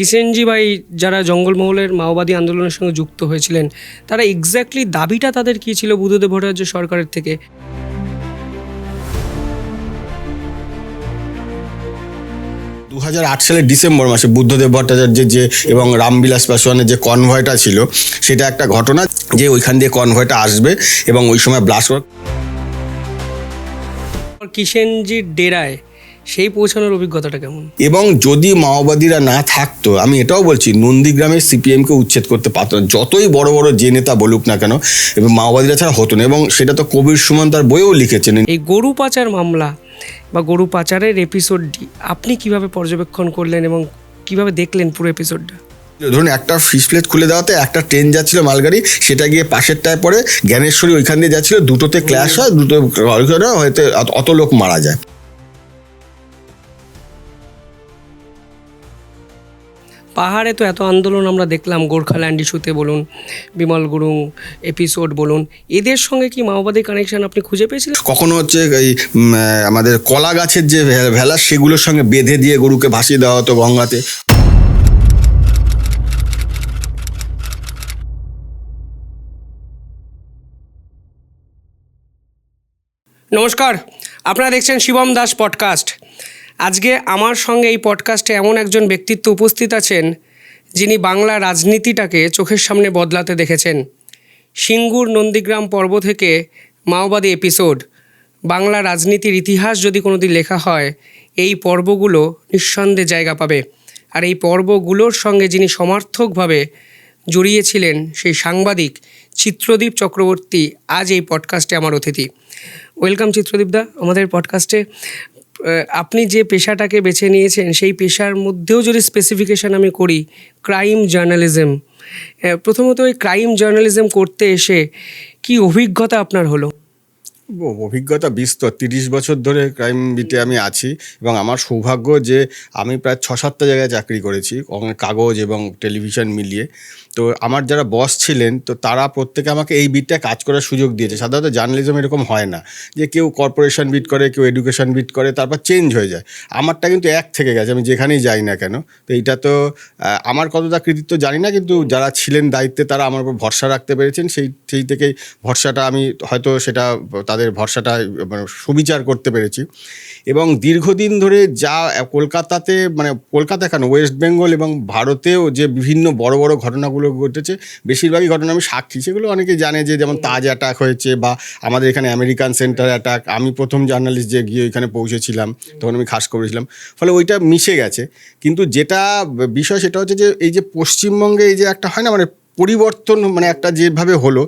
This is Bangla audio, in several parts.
কিষেনজি ভাই যারা জঙ্গলমহলের মাওবাদী আন্দোলনের সঙ্গে যুক্ত হয়েছিলেন, তারা এক্স্যাক্টলি দাবিটা তাদের কী ছিল বুদ্ধদেব ভট্টাচার্য সরকারের থেকে? 2008 সালের ডিসেম্বর মাসে বুদ্ধদেব ভট্টাচার্যের যে এবং রামবিলাস পাসওয়ানের যে কনভয়টা ছিল, সেটা একটা ঘটনা যে ওইখান দিয়ে কনভয়টা আসবে এবং ওই সময় ব্লাস্ট করে কিষেনজির ডেরায় সেই পৌঁছানোর অভিজ্ঞতাটা কেমন? এবং যদি মাওবাদীরা না থাকতো, আমি এটাও বলছি, নন্দীগ্রামের সিপিএমকে উচ্ছেদ করতে পারতো না, যতই বড় বড় যে নেতা বলুক না কেন, এবং মাওবাদীরা ছাড়া হতো না। এবং সেটা তো কবির সুমন তার বইয়েও লিখেছেন। এই গরু পাচার মামলা বা গরু পাচারের এপিসোডটি আপনি কিভাবে পর্যবেক্ষণ করলেন এবং কিভাবে দেখলেন পুরো এপিসোডটা? ধরুন, একটা ফিশ প্লেট খুলে দেওয়াতে একটা ট্রেন যাচ্ছিল মালগাড়ি, সেটা গিয়ে পাশেরটায় পড়ে, জ্ঞানেশ্বরী ওইখান দিয়ে যাচ্ছিল, দুটোতে ক্ল্যাশ হয়, দুটো হয়তো অত লোক মারা যায়। পাহাড়ে তো এত আন্দোলন আমরা দেখলাম, গোর্খাল্যান্ড ইস্যুতে বলুন, বিমল গুরুং এপিসোড বলুন, এদের সঙ্গে কি মাওবাদী কানেকশন আপনি খুঁজে পেয়েছিলেন? কখনো হচ্ছে এই আমাদের কলা গাছের যে ভেলা, সেগুলোর সঙ্গে বেঁধে দিয়ে গরুকে ভাসিয়ে দেওয়া হতো গঙ্গাতে। নমস্কার, আপনারা দেখছেন শিবম দাস পডকাস্ট। আজকে আমার সঙ্গে এই পডকাস্টে এমন একজন ব্যক্তিত্ব উপস্থিত আছেন যিনি বাংলা রাজনীতিটাকে চোখের সামনে বদলাতে দেখেছেন। সিঙ্গুর নন্দীগ্রাম পর্ব থেকে মাওবাদী এপিসোড, বাংলা রাজনীতির ইতিহাস যদি কোনোদিন লেখা হয়, এই পর্বগুলো নিঃসন্দেহে জায়গা পাবে। আর এই পর্বগুলোর সঙ্গে যিনি সমার্থকভাবে জড়িয়েছিলেন, সেই সাংবাদিক চিত্রদীপ চক্রবর্তী আজ এই পডকাস্টে আমার অতিথি। ওয়েলকাম চিত্রদীপদা আমাদের পডকাস্টে। আপনি যে পেশাটাকে বেছে নিয়েছেন, সেই পেশার মধ্যেও যদি স্পেসিফিকেশান আমি করি, ক্রাইম জার্নালিজম। প্রথমত এই ক্রাইম জার্নালিজম করতে এসে কি অভিজ্ঞতা আপনার হলো? অভিজ্ঞতা বিস্তর। 30 বছর ধরে ক্রাইম বিটে আমি আছি এবং আমার সৌভাগ্য যে আমি প্রায় 6-7টা জায়গায় চাকরি করেছি, কাগজ এবং টেলিভিশন মিলিয়ে। তো আমার যারা বস ছিলেন, তো তারা প্রত্যেকে আমাকে এই বিটটা কাজ করার সুযোগ দিয়েছে। সাধারণত জার্নালিজম এরকম হয় না যে কেউ কর্পোরেশন বিট করে, কেউ এডুকেশন বিট করে, তারপর চেঞ্জ হয়ে যায়। আমারটা কিন্তু এক থেকে গেছে, আমি যেখানেই যাই না কেন। তো এইটা তো আমার কতটা কৃতিত্ব জানি না, কিন্তু যারা ছিলেন দায়িত্বে তারা আমার উপর ভরসা রাখতে পেরেছেন। সেই থেকেই ভরসাটা আমি হয়তো সেটা তাদের ভরসাটা সুবিচার করতে পেরেছি। এবং দীর্ঘদিন ধরে যা কলকাতাতে, মানে কলকাতা কেন, ওয়েস্ট বেঙ্গল এবং ভারতেও যে বিভিন্ন বড় বড় ঘটনাগুলো ঘটেছে, বেশিরভাগই ঘটনা আমি সাক্ষী। সেগুলো অনেকেই জানে, যে যেমন তাজ অ্যাটাক হয়েছে, বা আমাদের এখানে আমেরিকান সেন্টার অ্যাটাক। আমি প্রথম জার্নালিস্ট যে গিয়ে ওইখানে পৌঁছেছিলাম, তখন আমি খাস করেছিলাম, ফলে ওইটা মিশে গেছে। কিন্তু যেটা বিষয় সেটা হচ্ছে যে এই যে পশ্চিমবঙ্গে এই যে একটা হয় না, মানে পরিবর্তন, মানে একটা যেভাবে হলো,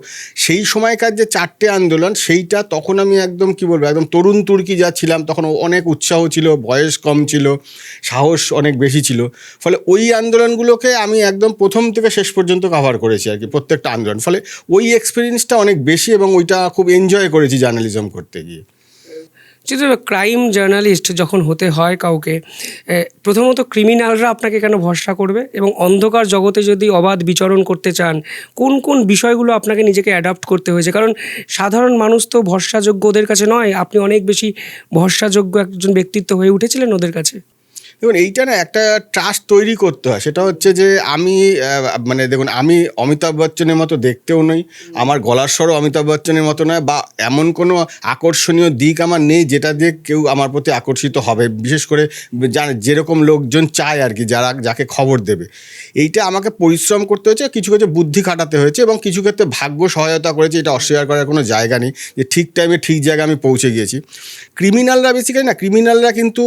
সেই সময়কার যে 4টে আন্দোলন, সেইটা তখন আমি একদম কি বলবো, একদম তরুণ তুর্কি যা ছিলাম, তখন অনেক উৎসাহ ছিল, বয়স কম ছিল, সাহস অনেক বেশি ছিল। ফলে ওই আন্দোলনগুলোকে আমি একদম প্রথম থেকে শেষ পর্যন্ত কভার করেছি আর কি, প্রত্যেকটা আন্দোলন। ফলে ওই এক্সপিরিয়েন্সটা অনেক বেশি এবং ওইটা খুব এনজয় করেছি জার্নালিজম করতে গিয়ে। যেহেতু ক্রাইম জার্নালিস্ট যখন হতে হয় কাউকে, প্রথমত ক্রিমিনালরা আপনাকে কেন ভরসা করবে, এবং অন্ধকার জগতে যদি অবাধ বিচরণ করতে চান, কোন কোন বিষয়গুলো আপনাকে নিজেকে অ্যাডাপ্ট করতে হয়েছে? কারণ সাধারণ মানুষ তো ভরসাযোগ্য ওদের কাছে নয়, আপনি অনেক বেশি ভরসাযোগ্য একজন ব্যক্তিত্ব হয়ে উঠেছিলেন ওদের কাছে। দেখুন, এইটা না একটা ট্রাস্ট তৈরি করতে হয়। সেটা হচ্ছে যে আমি মানে দেখুন, আমি অমিতাভ বচ্চনের মতো দেখতেও নই, আমার গলার স্বরও অমিতাভ বচ্চনের মতো নয়, বা এমন কোনো আকর্ষণীয় দিক আমার নেই যেটা দিয়ে কেউ আমার প্রতি আকর্ষিত হবে, বিশেষ করে যেরকম লোকজন চায় আর কি, যাকে খবর দেবে। এইটা আমাকে পরিশ্রম করতে হয়েছে, কিছু কিছু বুদ্ধি খাটাতে হয়েছে, এবং কিছু ক্ষেত্রে ভাগ্য সহায়তা করেছে, এটা অস্বীকার করার কোনো জায়গা নেই, যে ঠিক টাইমে ঠিক জায়গায় আমি পৌঁছে গিয়েছি। ক্রিমিনালরা বেসিক্যালি না, ক্রিমিনালরা কিন্তু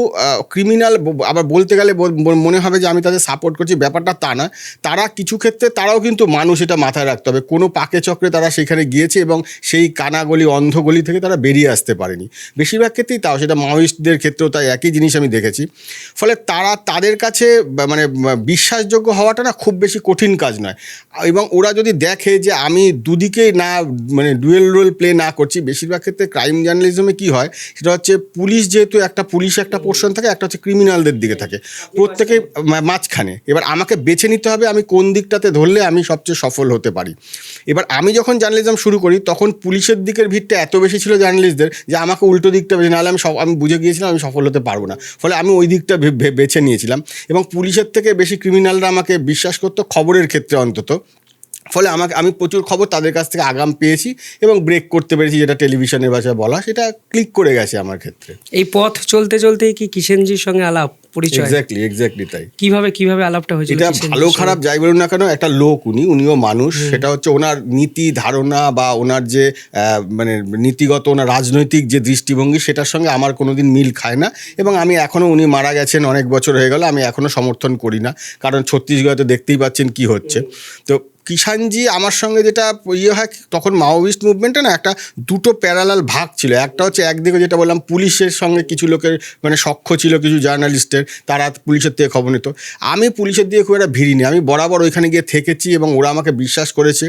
ক্রিমিনাল আবার বলতে গেলে মনে হবে যে আমি তাদের সাপোর্ট করছি, ব্যাপারটা তা না। তারা কিছু ক্ষেত্রে তারাও কিন্তু মানুষ, এটা মাথায় রাখতে হবে। কোনো পাকে চক্রে তারা সেখানে গিয়েছে এবং সেই কানাগলি, অন্ধগলি থেকে তারা বেরিয়ে আসতে পারেনি। বেশিরভাগ ক্ষেত্রেই তাও, সেটা মাওয়িস্টদের ক্ষেত্রেও তাই একই জিনিস আমি দেখেছি। ফলে তাদের কাছে মানে বিশ্বাসযোগ্য হওয়াটা না খুব বেশি কঠিন কাজ নয়। এবং ওরা যদি দেখে যে আমি দুদিকে না, মানে ডুয়েল রোল প্লে না করছি। বেশিরভাগ ক্ষেত্রে ক্রাইম জার্নালিজমে কী হয়, সেটা হচ্ছে পুলিশ, যেহেতু একটা পুলিশ একটা পোর্শন থাকে, একটা হচ্ছে ক্রিমিনালদের দিক দিকে থাকে, প্রত্যেকে মাঝখানে। এবার আমাকে বেছে নিতে হবে আমি কোন দিকটাতে ধরলে আমি সবচেয়ে সফল হতে পারি। এবার আমি যখন জার্নালিজম শুরু করি তখন পুলিশের দিকের ভিড়টা এত বেশি ছিল জার্নালিস্টদের যে আমাকে উল্টো দিকটা বেছে, নাহলে আমি বুঝে গিয়েছিলাম আমি সফল হতে পারবো না। ফলে আমি ওই দিকটা বেছে নিয়েছিলাম এবং পুলিশের থেকে বেশি ক্রিমিনালরা আমাকে বিশ্বাস করতো খবরের ক্ষেত্রে অন্তত। ফলে আমি প্রচুর খবর তাদের কাছ থেকে আগাম পেয়েছি এবং ব্রেক করতে পেরেছি, যেটা টেলিভিশনের ভাষায় বলা, সেটা ক্লিক করে গেছে আমার ক্ষেত্রে। এই পথ চলতে চলতেই কি কিষেনজির সঙ্গে আলাপ পরিচয়? এক্স্যাক্টলি তাই। কিভাবে আলাপটা হয়েছিল? এটা ভালো খারাপ যাই বলুন না কেন, একটা লোক উনিও মানুষ। সেটা হচ্ছে ওনার নীতি ধারণা বা ওনার যে মানে নীতিগত ওনার রাজনৈতিক যে দৃষ্টিভঙ্গি, সেটার সঙ্গে আমার কোনোদিন মিল খায় না। এবং আমি এখনও, উনি মারা গেছেন অনেক বছর হয়ে গেল, আমি এখনও সমর্থন করি না, কারণ ছত্তিশগড়ে তো দেখতেই পাচ্ছেন কি হচ্ছে। তো কিষাণজি আমার সঙ্গে যেটা হয়, তখন মাওয়িস্ট মুভমেন্টে না একটা দুটো প্যারালাল ভাগ ছিল। একটা হচ্ছে একদিকে যেটা বললাম পুলিশের সঙ্গে কিছু লোকের মানে সখ্য ছিল, কিছু জার্নালিস্টের, তারা পুলিশের থেকে খবর নিত। আমি পুলিশের দিকে খুব একটা ভিড়িনি, আমি বরাবর ওইখানে গিয়ে থেকেছি এবং ওরা আমাকে বিশ্বাস করেছে।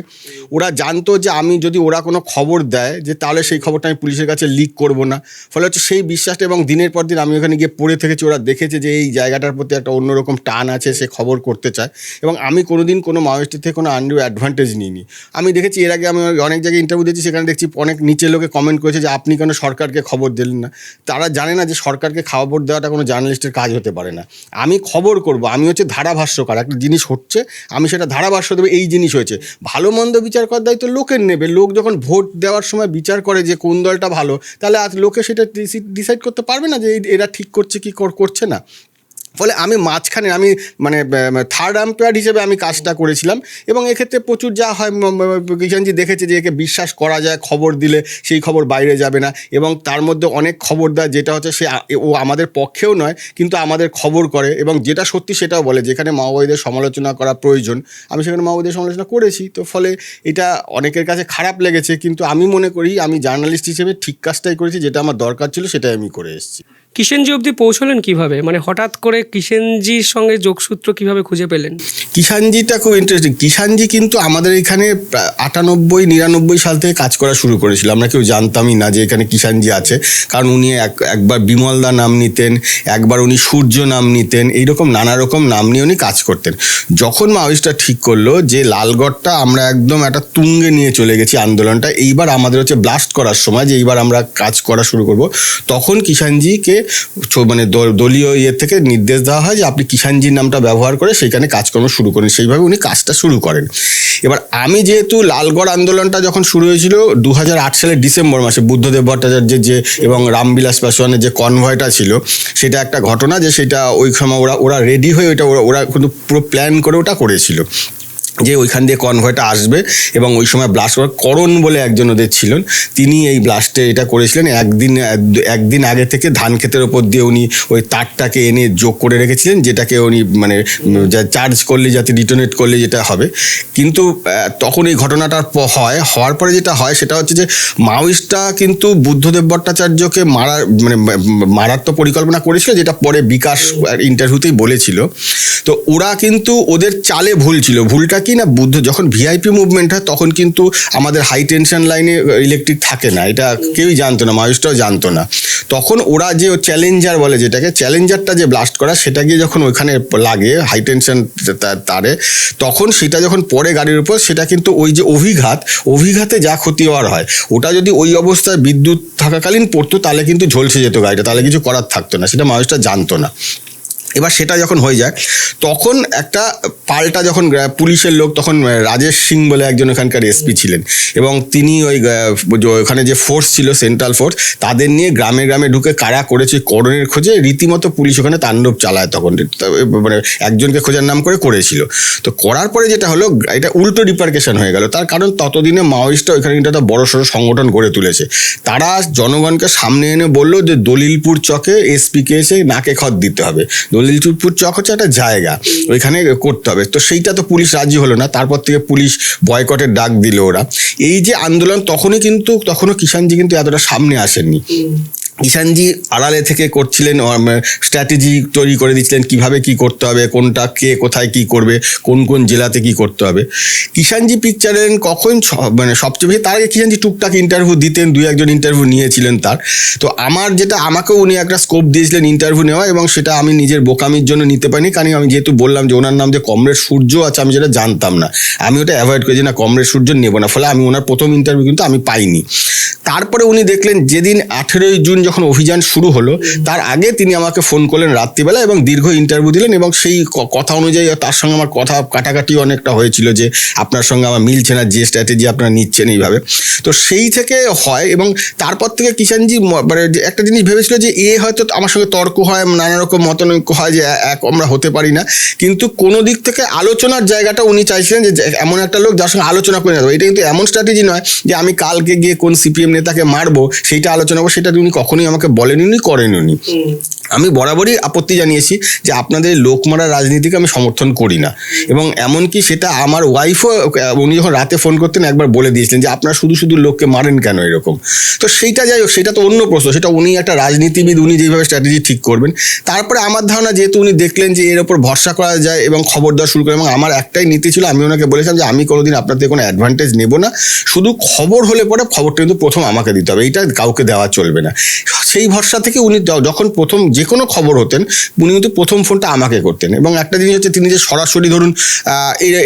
ওরা জানতো যে আমি যদি ওরা কোনো খবর দেয় যে তাহলে সেই খবরটা আমি পুলিশের কাছে লিক করব না। ফলে হচ্ছে সেই বিশ্বাসটা, এবং দিনের পর দিন আমি ওখানে গিয়ে পড়ে থেকেছি। ওরা দেখেছে যে এই জায়গাটার প্রতি একটা অন্যরকম টান আছে, সে খবর করতে চায়। এবং আমি কোনোদিন কোনো মাওয়িস্টের থেকে কোনো অ্যাডভান্টেজ নিইনি। আমি দেখেছি এর আগে আমি অনেক জায়গায় ইন্টারভিউ দিয়েছি, সেখানে দেখছি অনেক নিচে লোকে কমেন্ট করেছে যে আপনি কেন সরকারকে খবর দিলেন না। তারা জানে না যে সরকারকে খবর দেওয়াটা কোনো জার্নালিস্টের কাজ হতে পারে না। আমি খবর করব, আমি হচ্ছে ধারাভাষ্যকার। একটা জিনিস হচ্ছে আমি সেটা ধারাভাষ্য দেবো, এই জিনিস হয়েছে, ভালো মন্দ বিচার করার দায়িত্ব লোকের নেবে। লোক যখন ভোট দেওয়ার সময় বিচার করে যে কোন দলটা ভালো, তাহলে আজ লোকে সেটা ডিসাইড করতে পারবে না যে এরা ঠিক করছে কি করছে না। ফলে আমি মাঝখানে, আমি মানে থার্ড আম্পায়ার হিসেবে আমি কাজটা করেছিলাম। এবং এক্ষেত্রে প্রচুর যা হয়, কিষাণজি দেখেছে যে একে বিশ্বাস করা যায়, খবর দিলে সেই খবর বাইরে যাবে না। এবং তার মধ্যে অনেক খবর দেয় যেটা হচ্ছে ও আমাদের পক্ষেও নয়, কিন্তু আমাদের খবর করে এবং যেটা সত্যি সেটাও বলে। যেখানে মাওবাদীদের সমালোচনা করা প্রয়োজন, আমি সেখানে মাওবাদীদের সমালোচনা করেছি। তো ফলে এটা অনেকের কাছে খারাপ লেগেছে, কিন্তু আমি মনে করি আমি জার্নালিস্ট হিসেবে ঠিক কাজটাই করেছি, যেটা আমার দরকার ছিল সেটাই আমি করে এসেছি। কিষেনজি অবধি পৌঁছলেন কিভাবে? মানে হঠাৎ করে কিষেনজির সঙ্গে যোগসূত্র কিভাবে খুঁজে পেলেন? কিষাণজিটা খুব ইন্টারেস্টিং। কিষাণজি কিন্তু আমাদের এখানে 98-99 সাল থেকে কাজ করা শুরু করেছিল। আমরা কেউ জানতামই না যে এখানে কিষাণজি আছে, কারণ উনি একবার বিমলদা নাম নিতেন, একবার উনি সূর্য নাম নিতেন, এইরকম নানা রকম নাম নিয়ে উনি কাজ করতেন। যখন মাওয়িস্টরা ঠিক করলো যে লালগড়টা আমরা একদম একটা তুঙ্গে নিয়ে চলে গেছি আন্দোলনটা, এইবার আমাদের হচ্ছে ব্লাস্ট করার সময়, যে এইবার আমরা কাজ করা শুরু করব, তখন কিষাণজিকে মানে দলীয় থেকে নির্দেশ দেওয়া হয় যে আপনি কিষাণজির নামটা ব্যবহার করে সেখানে কাজকর্ম শুরু করেন। সেইভাবে উনি কাজটা শুরু করেন। এবার আমি যেহেতু লালগড় আন্দোলনটা যখন শুরু হয়েছিল 2008 সালের ডিসেম্বর মাসে, বুদ্ধদেব ভট্টাচার্যের যে এবং রামবিলাস পাসওয়ানের যে কনভয়টা ছিল, সেটা একটা ঘটনা যে সেটা ওই সময় ওরা রেডি হয়ে ওরা কিন্তু পুরো প্ল্যান করে ওটা করেছিল যে ওইখান দিয়ে কনভয়টা আসবে। এবং ওই সময় ব্লাস্ট করার করণ বলে একজন ওদের ছিলেন, তিনি এই ব্লাস্টে এটা করেছিলেন। একদিন আগে থেকে ধান ক্ষেতের ওপর দিয়ে উনি ওই তারটাকে এনে যোগ করে রেখেছিলেন, যেটাকে উনি মানে চার্জ করলে, যাতে ডিটোনেট করলে যেটা হবে। কিন্তু তখন এই ঘটনাটার হওয়ার পরে যেটা হয় সেটা হচ্ছে যে মাওয়িস্টরা কিন্তু বুদ্ধদেব ভট্টাচার্যকে মারার তো পরিকল্পনা করেছিল, যেটা পরে বিকাশ ইন্টারভিউতেই বলেছিল। তো ওরা কিন্তু ওদের চালে ভুল ছিল। ভুলটা কি না, যখন ভিআইপি মুভমেন্ট হয় তখন কিন্তু আমাদের হাই টেনশন লাইনে ইলেকট্রিক থাকে না, এটা কেউই জানতো না, মাওয়িস্টরাও জানতো না। তখন ওরা যে চ্যালেঞ্জার বলে, যেটাকে চ্যালেঞ্জারটা যে ব্লাস্ট করা, সেটা গিয়ে যখন ওইখানে লাগে হাই টেনশন তারে, তখন সেটা যখন পড়ে গাড়ির উপর, সেটা কিন্তু ওই যে অভিঘাতে যা ক্ষতি হওয়ার হয়, ওটা যদি ওই অবস্থায় বিদ্যুৎ থাকাকালীন পড়তো তাহলে কিন্তু ঝলসে যেত গাড়িটা, তাহলে কিছু করার থাকতো না। সেটা মাওয়িস্টরা জানতো না। এবার সেটা যখন হয়ে যায়, তখন একটা পাল্টা, যখন পুলিশের লোক, তখন রাজেশ সিং বলে একজন ওখানকার এসপি ছিলেন, এবং তিনি ওখানে যে ফোর্স ছিল, সেন্ট্রাল ফোর্স, তাদের নিয়ে গ্রামে গ্রামে ঢুকে কারা করেছে করণের খোঁজে রীতিমতো পুলিশ ওখানে তাণ্ডব চালায়। তখন মানে একজনকে খোঁজার নাম করে করেছিল। তো করার পরে যেটা হলো, এটা উল্টো রিপারকেশন হয়ে গেল। তার কারণ ততদিনে মাওয়িস্টরা ওইখানে কিন্তু একটা বড় সড়ো সংগঠন গড়ে তুলেছে। তারা জনগণকে সামনে এনে বললো যে দলিলপুর চকে এসপিকে এসে নাকে খত দিতে হবে। দলিলপুর চক হচ্ছে একটা জায়গা, ওইখানে করতে হবে। তো সেইটা তো পুলিশ রাজি হলো না। তারপর থেকে পুলিশ বয়কটের ডাক দিল ওরা। এই যে আন্দোলন, তখনও কিষাণজি কিন্তু এতটা সামনে আসেননি। কিষাণজি আড়ালে থেকে করছিলেন, স্ট্র্যাটেজি তৈরি করে দিচ্ছিলেন কীভাবে কী করতে হবে, কোনটা কে কোথায় কী করবে, কোন কোন জেলাতে কী করতে হবে। কিষাণজি পিকচারের কখন মানে সবচেয়ে বেশি, তার আগে কিষাণজি টুকটাক ইন্টারভিউ দিতেন, 2-1জন ইন্টারভিউ নিয়েছিলেন তার। তো আমার যেটা, আমাকেও উনি একটা স্কোপ দিয়েছিলেন ইন্টারভিউ নেওয়া, এবং সেটা আমি নিজের বোকামির জন্য নিতে পারিনি, কারণ আমি যেহেতু বললাম যে ওনার নাম যে কমরেড সূর্য আছে, আমি যেটা জানতাম না, আমি ওটা অ্যাভয়েড করেছি না, কমরেড সূর্য নেবো না, ফলে আমি ওনার প্রথম ইন্টারভিউ কিন্তু আমি পাইনি। তারপরে উনি দেখলেন যেদিন 18ই জুন যখন অভিযান শুরু হলো, তার আগে তিনি আমাকে ফোন করলেন রাত্রিবেলা এবং দীর্ঘ ইন্টারভিউ দিলেন, এবং সেই কথা অনুযায়ী তার সঙ্গে আমার কথা কাটাকাটি অনেকটা হয়েছিল যে আপনার সঙ্গে আমার মিলছে না, যে স্ট্র্যাটেজি আপনারা নিচ্ছেন এইভাবে। তো সেই থেকে হয়, এবং তারপর থেকে কিষাণজি মানে একটা জিনিস ভেবেছিল যে হয়তো আমার সঙ্গে তর্ক হয়, নানা রকম মতানৈক্য হয়, যে এক আমরা হতে পারি না, কিন্তু কোনো দিক থেকে আলোচনার জায়গাটা উনি চাইছিলেন যে এমন একটা লোক যার সঙ্গে আলোচনা করে নেবো। এটা কিন্তু এমন স্ট্র্যাটেজি নয় যে আমি কালকে গিয়ে কোন সিপিএম নেতাকে মারবো, সেইটা আলোচনা করবো, সেটা উনি কখনোই আমাকে বলেননি, করেননি। আমি বরাবরই আপত্তি জানিয়েছি যে আপনাদের লোকমারা রাজনীতিকে আমি সমর্থন করি না, এবং এমনকি সেটা আমার ওয়াইফও, উনি যখন রাতে ফোন করতেন একবার বলে দিয়েছিলেন যে আপনারা শুধু শুধু লোককে মারেন কেন এরকম। তো সেইটা যাই হোক, সেটা তো অন্য প্রশ্ন, সেটা উনি একটা রাজনীতিবিদ, উনি যেভাবে স্ট্র্যাটেজি ঠিক করবেন। তারপরে আমার ধারণা, যেহেতু উনি দেখলেন যে এর ওপর ভরসা করা যায় এবং খবর দেওয়া শুরু করেন, এবং আমার একটাই নীতি ছিল, আমি ওনাকে বলেছিলাম যে আমি কোনোদিন আপনাদের কোনো অ্যাডভান্টেজ নেব না, শুধু খবর হলে পরে খবরটা কিন্তু প্রথম আমাকে দিতে হবে, এইটা কাউকে দেওয়া চলবে না। সেই ভরসা থেকে উনি যখন প্রথম যে কোনো খবর হতেন, উনি কিন্তু প্রথম ফোনটা আমাকে করতেন। এবং একটা জিনিস হচ্ছে, তিনি যে সরাসরি ধরুন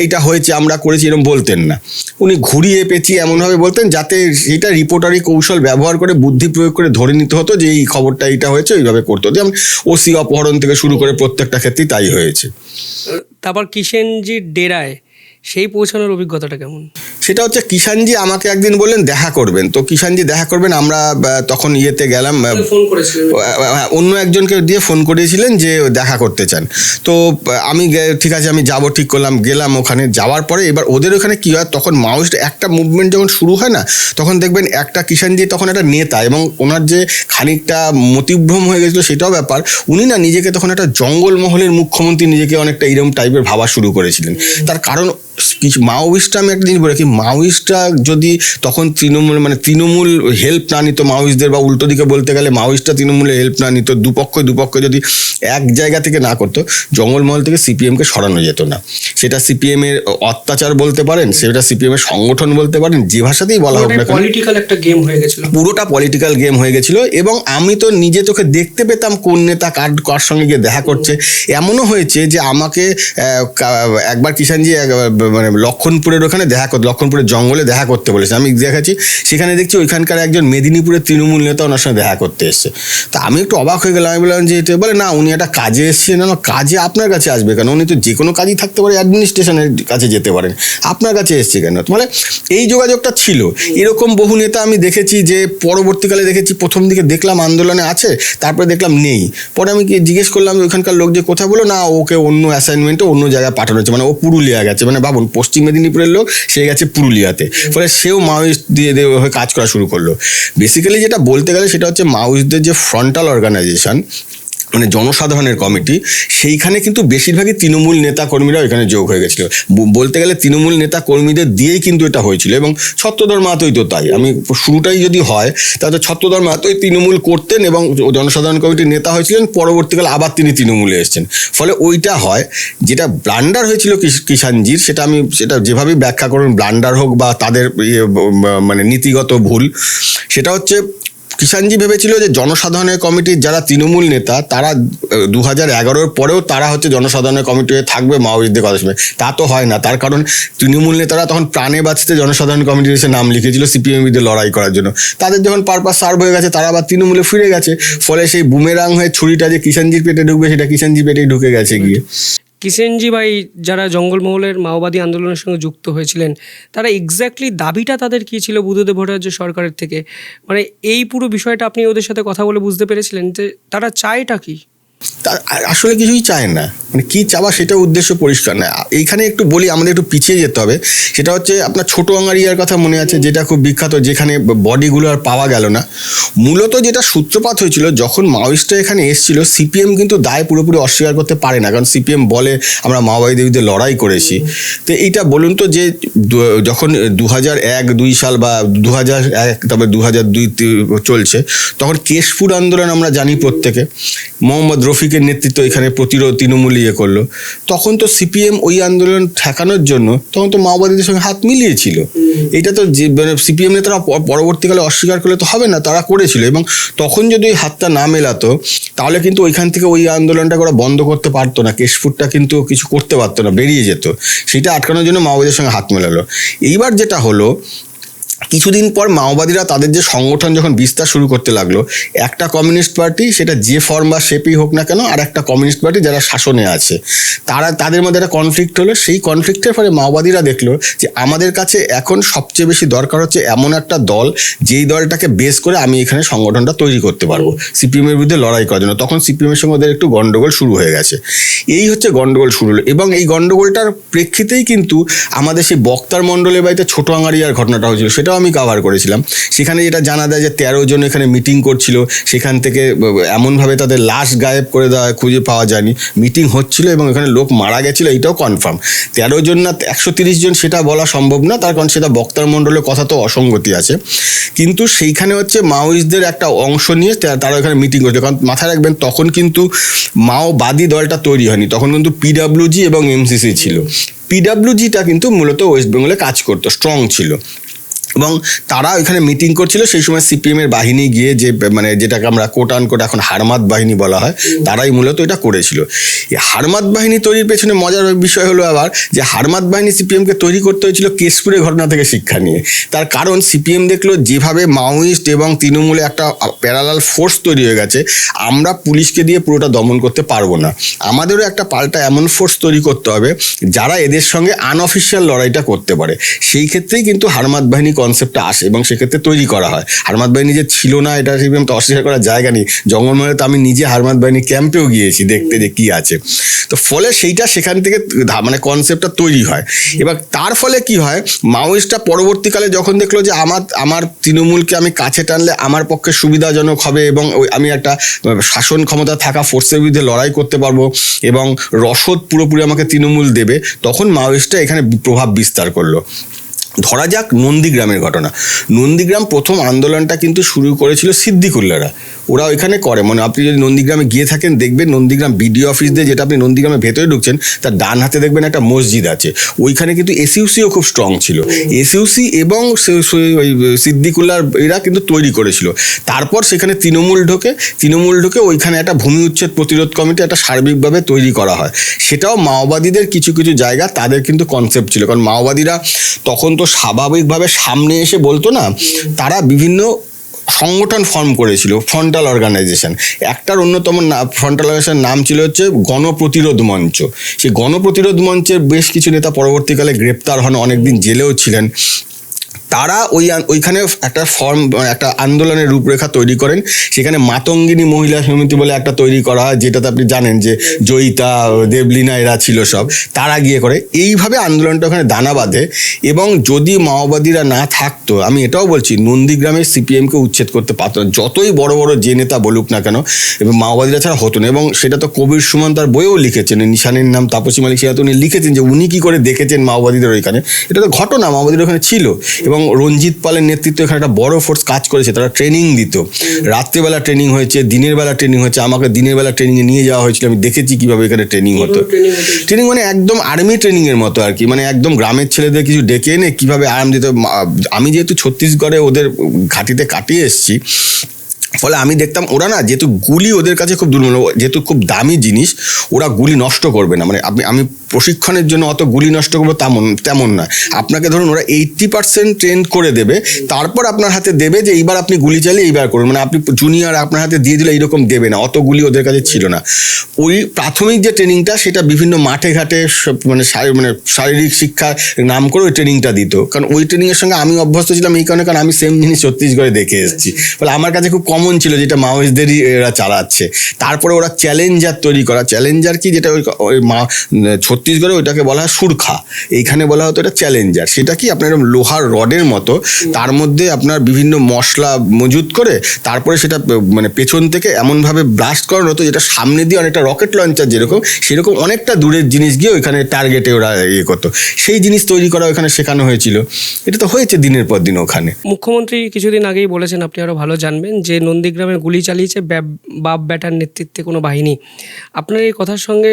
এইটা হয়েছে আমরা করেছি এরকম বলতেন না, উনি ঘুরিয়ে পেঁচিয়ে এমনভাবে বলতেন যাতে এটা রিপোর্টারি কৌশল ব্যবহার করে, বুদ্ধি প্রয়োগ করে ধরে নিতে হতো যে এই খবরটা এইটা হয়েছে, ওইভাবে করতে হতো। যেমন ওসি অপহরণ থেকে শুরু করে প্রত্যেকটা ক্ষেত্রেই তাই হয়েছে। তারপর কিষাণজির ডেরায় সেই পৌঁছানোর অভিজ্ঞতাটা কেমন? সেটা হচ্ছে, কিষাণজি আমাকে একদিন বললেন দেখা করবেন, তো কিষাণজি দেখা করবেন, আমরা তখন ইয়েতে গেলাম, ফোন করেছিলেন, অন্য একজনকে দিয়ে ফোন করিয়েছিলেন যে দেখা করতে চান। তো আমি ঠিক আছে আমি যাব ঠিক করলাম, গেলাম ওখানে। যাওয়ার পরে এবার ওদের ওখানে কী হয়, তখন মাওয়িস্ট একটা মুভমেন্ট যখন শুরু হয় না, তখন দেখবেন একটা কিষাণজি তখন একটা নেতা, এবং ওনার যে খানিকটা মতিভ্রম হয়ে গেছিলো সেটাও ব্যাপার, উনি না নিজেকে তখন একটা জঙ্গলমহলের মুখ্যমন্ত্রী, নিজেকে অনেকটা এরকম টাইপের ভাবা শুরু করেছিলেন। তার কারণ কিছু মাওয়িস্টরা, আমি একটা জিনিস বলে রাখি, মাওয়িস্টরা যদি তখন তৃণমূল হেল্প না নিত মাওয়িস্টদের, বা উল্টো দিকে বলতে গেলে মাওয়িস্টরা তৃণমূলের হেল্প না নিত, দুপক্ষ যদি এক জায়গা থেকে না করতো, জঙ্গলমহল থেকে সিপিএমকে সরানো যেত না। সেটা সিপিএমের অত্যাচার বলতে পারেন, সেটা সিপিএমের সংগঠন বলতে পারেন, যে ভাষাতেই বলা হোক না, পলিটিক্যাল একটা গেম হয়ে গেছিল, পুরোটা পলিটিক্যাল গেম হয়ে গেছিল। এবং আমি তো নিজে চোখে দেখতে পেতাম কোন নেতা কার সঙ্গে গিয়ে দেখা করছে। এমনও হয়েছে যে আমাকে একবার কিষাণজি মানে লক্ষণপুরের ওখানে লক্ষণপুরের জঙ্গলে দেখা করতে বলেছে, আমি দেখাচ্ছি, সেখানে দেখছি ওইখানকার একজন মেদিনীপুরের তৃণমূল নেতা ওনার সঙ্গে দেখা করতে এসছে। তা আমি একটু অবাক হয়ে গেলাম, আমি বললাম যে এটা, বলে না উনি একটা কাজে এসছেন। না, কাজে আপনার কাছে আসবে কেন, উনি তো যে কোনো কাজই থাকতে পারে, অ্যাডমিনিস্ট্রেশনের কাছে যেতে পারেন, আপনার কাছে এসছে কেন। মানে এই যোগাযোগটা ছিল। এরকম বহু নেতা আমি দেখেছি, যে পরবর্তীকালে দেখেছি, প্রথম দিকে দেখলাম আন্দোলনে আছে, তারপরে দেখলাম নেই। পরে আমি জিজ্ঞেস করলাম ওইখানকার লোক যে কোথায়, বলো না ওকে অন্য অ্যাসাইনমেন্টে অন্য জায়গায় পাঠানো হচ্ছে, মানে ও পুরুলিয়া গেছে। মানে ভাবুন, পশ্চিম মেদিনীপুরের লোক, সে গেছে পুরুলিয়াতে, ফলে সেও মাওয়িস্ট দিয়ে হয়ে কাজ করা শুরু করলো। বেসিক্যালি যেটা বলতে গেলে সেটা হচ্ছে, মাওয়িস্টদের যে ফ্রন্টাল অর্গানাইজেশন, মানে জনসাধারণের কমিটি, সেইখানে কিন্তু বেশিরভাগই তৃণমূল নেতা কর্মীরা এখানে যোগ হয়ে গেছিলো। বলতে গেলে তৃণমূল নেতা কর্মীদের দিয়েই কিন্তু এটা হয়েছিল। এবং ছত্রধর মাহাতোই তো তাই, আমি শুরুটাই যদি হয় তাহলে ছত্রধর মাহাতোই তৃণমূল করতেন এবং জনসাধারণ কমিটির নেতা হয়েছিলেন, পরবর্তীকালে আবার তিনি তৃণমূলে এসেছেন। ফলে ওইটা হয়। যেটা ব্লান্ডার হয়েছিল কিষাণজির, সেটা যেভাবেই ব্যাখ্যা করুন, ব্লান্ডার হোক বা তাদের মানে নীতিগত ভুল, সেটা হচ্ছে কিষাণজি ভেবেছিল যে জনসাধারণের কমিটির যারা তৃণমূল নেতা, তারা 2011-র পরেও তারা হচ্ছে জনসাধারণের কমিটি হয়ে থাকবে মাওয়িস্টদের কথা শুনে। তা তো হয় না, তার কারণ তৃণমূল নেতারা তখন প্রাণে বাঁচতে জনসাধারণ কমিটির এসে নাম লিখেছিল সিপিএমদের লড়াই করার জন্য। তাদের যখন পারপাস সার্ভ হয়ে গেছে, তারা আবার তৃণমূলে ফিরে গেছে। ফলে সেই বুমেরাং হয়ে ছুরিটা যে কিষাণজির পেটে ঢুকবে, সেটা কিষাণজির পেটেই ঢুকে গেছে গিয়ে। কিষাণজি ভাই যারা জঙ্গলমহলের মাওবাদী আন্দোলনের সঙ্গে যুক্ত হয়েছিলেন, তারা এক্স্যাক্টলি দাবিটা তাদের কী ছিল বুদ্ধদেব ভট্টাচার্য সরকারের থেকে? মানে এই পুরো বিষয়টা আপনি ওদের সাথে কথা বলে বুঝতে পেরেছিলেন যে তারা চায়টা কি? তা আসলে কিছুই চায় না, মানে কী চাওয়া সেটা উদ্দেশ্য পরিষ্কার না। এইখানে একটু বলি, আমাদের একটু পিছিয়ে যেতে হবে। সেটা হচ্ছে আপনার ছোট আঙ্গারিয়ার কথা মনে আছে, যেটা খুব বিখ্যাত, যেখানে বডিগুলো আর পাওয়া গেল না। মূলত যেটা সূত্রপাত হয়েছিল, যখন মাওয়িস্টরা এখানে এসেছিল, সিপিএম কিন্তু দায় পুরোপুরি অস্বীকার করতে পারে না, কারণ সিপিএম বলে আমরা মাওবাদীদের বিরুদ্ধে লড়াই করেছি। তো এইটা বলুন তো, যে যখন 2001-2 সাল বা 2001 তারপর 2002 চলছে, তখন কেশপুর আন্দোলন আমরা জানি প্রত্যেকে, মোহাম্মদ রফিকের নেতৃত্ব এখানে প্রতিরোধ তৃণমূল করলো। তখন তো সিপিএম ওই আন্দোলন ঠেকানোর জন্য তখন তো মাওবাদীদের সঙ্গে হাত মিলিয়েছিল। এটা তো যে মানে সিপিএম নেতারা পরবর্তীকালে অস্বীকার করলে তো হবে না, তারা করেছিল। এবং তখন যদি ওই হাতটা না মেলাতো, তাহলে কিন্তু ওইখান থেকে ওই আন্দোলনটাকে ওরা বন্ধ করতে পারতো না, কেশপুরটা কিন্তু কিছু করতে পারতো না, বেরিয়ে যেত। সেটা আটকানোর জন্য মাওবাদীদের সঙ্গে হাত মেলালো। এইবার যেটা হলো, কিছুদিন পর মাওবাদীরা তাদের যে সংগঠন যখন বিস্তার শুরু করতে লাগলো, একটা কমিউনিস্ট পার্টি, সেটা যে ফর্ম বা শেপেই হোক না কেন, আর একটা কমিউনিস্ট পার্টি যারা শাসনে আছে, তাদের মধ্যে একটা কনফ্লিক্ট হলো। সেই কনফ্লিক্টের ফলে মাওবাদীরা দেখলো যে আমাদের কাছে এখন সবচেয়ে বেশি দরকার হচ্ছে এমন একটা দল, যেই দলটাকে বেস করে আমি এখানে সংগঠনটা তৈরি করতে পারবো সিপিএমের বিরুদ্ধে লড়াই করার জন্য। তখন সিপিএমের সঙ্গে ওদের একটু গন্ডগোল শুরু হয়ে গেছে। এই হচ্ছে গন্ডগোল শুরু হলো, এবং এই গন্ডগোলটার প্রেক্ষিতেই কিন্তু আমাদের সেই বক্তার মণ্ডলের বাড়িতে ছোট আঙ্গারিয়ার ঘটনাটা হয়েছিল, সেটাও আমি কভার করেছিলাম। সেখানে যেটা জানা যায় যে 13 জন এখানে মিটিং করছিল, সেখান থেকে এমনভাবে তাদের লাশ গায়েব করে দেওয়া, খুঁজে পাওয়া যায়নি। মিটিং হচ্ছিল এবং এখানে লোক মারা গেছিল, এইটাও কনফার্ম। 13 জন না 130 জন সেটা বলা সম্ভব না, তার কারণ সেটা বক্তার মণ্ডলের কথা তো অসঙ্গতি আছে। কিন্তু সেইখানে হচ্ছে মাওয়িস্টদের একটা অংশ নিয়ে তারা এখানে মিটিং করছে। কারণ মাথায় রাখবেন, তখন কিন্তু মাওবাদী দলটা তৈরি হয়নি, তখন কিন্তু পিডাব্লিউজি এবং এমসিসি ছিল। পিডাব্লিউজিটা কিন্তু মূলত ওয়েস্ট বেঙ্গলে কাজ করতো, স্ট্রং ছিল, এবং তারা ওইখানে মিটিং করছিল। সেই সময় সিপিএমের বাহিনী গিয়ে, যে মানে যেটাকে আমরা কোট আনকোট এখন হারমাত বাহিনী বলা হয়, তারাই মূলত এটা করেছিল। এই হারমাত বাহিনী তৈরির পেছনে মজার বিষয় হলো আবার, যে হারমাত বাহিনী সিপিএমকে তৈরি করতে হয়েছিল কেশপুরের ঘটনা থেকে শিক্ষা নিয়ে। তার কারণ সিপিএম দেখলো যেভাবে মাওয়িস্ট এবং তৃণমূলে একটা প্যারালাল ফোর্স তৈরি হয়ে গেছে, আমরা পুলিশকে দিয়ে পুরোটা দমন করতে পারবো না, আমাদেরও একটা পাল্টা এমন ফোর্স তৈরি করতে হবে যারা এদের সঙ্গে আনঅফিসিয়াল লড়াইটা করতে পারে। সেই ক্ষেত্রেই কিন্তু হারমাত বাহিনী কনসেপ্টটা আসে এবং সেক্ষেত্রে তৈরি করা হয়। হারমাত বাহিনী যে ছিল না এটা সিপিএম তো অস্বীকার করার জায়গা নেই। জঙ্গলমহলে তো আমি নিজে হারমাত বাহিনী ক্যাম্পেও গিয়েছি দেখতে যে কী আছে। তো ফলে সেইটা সেখান থেকে মানে কনসেপ্টটা তৈরি হয়। এবার তার ফলে কি হয়, মাওয়িস্টরা পরবর্তীকালে যখন দেখলো যে আমার তৃণমূলকে আমি কাছে টানলে আমার পক্ষে সুবিধাজনক হবে এবং আমি একটা শাসন ক্ষমতা থাকা ফোর্সের বিরুদ্ধে লড়াই করতে পারবো এবং রসদ পুরোপুরি আমাকে তৃণমূল দেবে, তখন মাওয়িস্টরা এখানে প্রভাব বিস্তার করলো। ধরা যাক নন্দীগ্রামের ঘটনা। নন্দীগ্রাম প্রথম আন্দোলনটা কিন্তু শুরু করেছিল সিদ্দিকুল্লারা, ওরা ওইখানে করে। মানে আপনি যদি নন্দীগ্রামে গিয়ে থাকেন, দেখবেন নন্দীগ্রাম বিডিও অফিস দিয়ে, যেটা আপনি নন্দীগ্রামের ভেতরে ঢুকছেন, তার ডান হাতে দেখবেন একটা মসজিদ আছে। ওইখানে কিন্তু এসইউসিও খুব স্ট্রং ছিল। এসইউসি এবং ওই সিদ্দিকুল্লার এরা কিন্তু তৈরি করেছিল। তারপর সেখানে তৃণমূল ঢোকে ওইখানে একটা ভূমি উচ্ছেদ প্রতিরোধ কমিটি একটা সার্বিকভাবে তৈরি করা হয়। সেটাও মাওবাদীদের কিছু কিছু জায়গা তাদের কিন্তু কনসেপ্ট ছিল, কারণ মাওবাদীরা তখন তো স্বাভাবিকভাবে সামনে এসে বলতো না, তারা বিভিন্ন সংগঠন ফর্ম করেছিল, ফ্রন্টাল অর্গানাইজেশন। একটার অন্যতম ফ্রন্টাল অর্গানাইজেশনের নাম ছিল হচ্ছে গণপ্রতিরোধ মঞ্চ। সেই গণপ্রতিরোধ মঞ্চের বেশ কিছু নেতা পরবর্তীকালে গ্রেপ্তার হন, অনেকদিন জেলেও ছিলেন। তারা ওইখানে একটা আন্দোলনের রূপরেখা তৈরি করেন। সেখানে মাতঙ্গিনী মহিলা সমিতি বলে একটা তৈরি করা হয়, যেটাতে আপনি জানেন যে জয়িতা, দেবলীনা এরা ছিল সব, তারা গিয়ে করে। এইভাবে আন্দোলনটা ওখানে দানা বাঁধে। এবং যদি মাওবাদীরা না থাকতো, আমি এটাও বলছি, নন্দীগ্রামের সিপিএমকে উচ্ছেদ করতে পারত না, যতই বড় বড় যে নেতা বলুক না কেন, এবং মাওবাদীরা ছাড়া হতো না। এবং সেটা তো কবির সুমন তার বইয়েও লিখেছেন, নিশানের নাম তাপসী মালিক, সেটা তো উনি লিখেছেন যে উনি কী করে দেখেছেন মাওবাদীদের ওইখানে। এটা তো ঘটনা, মাওবাদীরা ওখানে ছিল। এবং রঞ্জিত পালের নেতৃত্বে এখানে একটা বড় ফোর্স কাজ করেছে, তারা ট্রেনিং দিত, রাত্রেবেলা ট্রেনিং হয়েছে, দিনের বেলা ট্রেনিং হয়েছে। আমাকে দিনের বেলা ট্রেনিংয়ে নিয়ে যাওয়া হয়েছিল, আমি দেখেছি কীভাবে এখানে ট্রেনিং হতো। ট্রেনিং মানে একদম আর্মি ট্রেনিংয়ের মতো আর কি, মানে একদম গ্রামের ছেলেদের কিছু ডেকে এনে কীভাবে আরাম দিত। আমি যেহেতু ছত্তিশগড়ে ওদের ঘাঁটিতে কাটিয়ে এসেছি, ফলে আমি দেখতাম ওরা না, যেহেতু গুলি ওদের কাছে খুব দুর্মূল্য, যেহেতু খুব দামি জিনিস, ওরা গুলি নষ্ট করবে না। মানে আমি প্রশিক্ষণের জন্য অত গুলি নষ্ট করবো তেমন না। আপনাকে ধরুন ওরা 80% ট্রেন করে দেবে, তারপর আপনার হাতে দেবে যে এইবার আপনি গুলি চালিয়ে এইবার করুন। মানে আপনি জুনিয়র আপনার হাতে দিয়ে দিলে এইরকম দেবে না, অত গুলি ওদের কাছে ছিল না। ওই প্রাথমিক যে ট্রেনিংটা, সেটা বিভিন্ন মাঠে ঘাটে মানে শারীরিক শিক্ষার নাম করে ওই ট্রেনিংটা দিত। কারণ ওই ট্রেনিংয়ের সঙ্গে আমি অভ্যস্ত ছিলাম এই কারণে, কারণ আমি সেম জিনিস ছত্তিশগড়ে দেখে এসেছি। ফলে আমার কাছে খুব কম কমন ছিল, যেটা মাওয়িস্টদেরই এরা চালাচ্ছে। তারপরে ওরা চ্যালেঞ্জার তৈরি করা, চ্যালেঞ্জার কি, যেটা ওই ছত্তিশগড়ে ওইটাকে বলা হয় সুরখা, এইখানে বলা হতো এটা চ্যালেঞ্জার। সেটা কি, আপনার লোহার রডের মতো, তার মধ্যে আপনার বিভিন্ন মশলা মজুত করে তারপরে সেটা মানে পেছন থেকে এমনভাবে ব্লাস্ট করানো হতো যেটা সামনে দিয়ে অনেকটা রকেট লঞ্চার যেরকম, সেরকম অনেকটা দূরের জিনিস গিয়ে ওইখানে টার্গেটে ওরা ইয়ে করতো। সেই জিনিস তৈরি করা ওখানে শেখানো হয়েছিল। এটা তো হয়েছে দিনের পর দিন ওখানে। মুখ্যমন্ত্রী কিছুদিন আগেই বলেছেন, আপনি আরও ভালো জানবেন, যে নন্দীগ্রামে গুলি চালিয়েছে বাপ ব্যাটার নেতৃত্বে কোনো বাহিনী। আপনার এই কথার সঙ্গে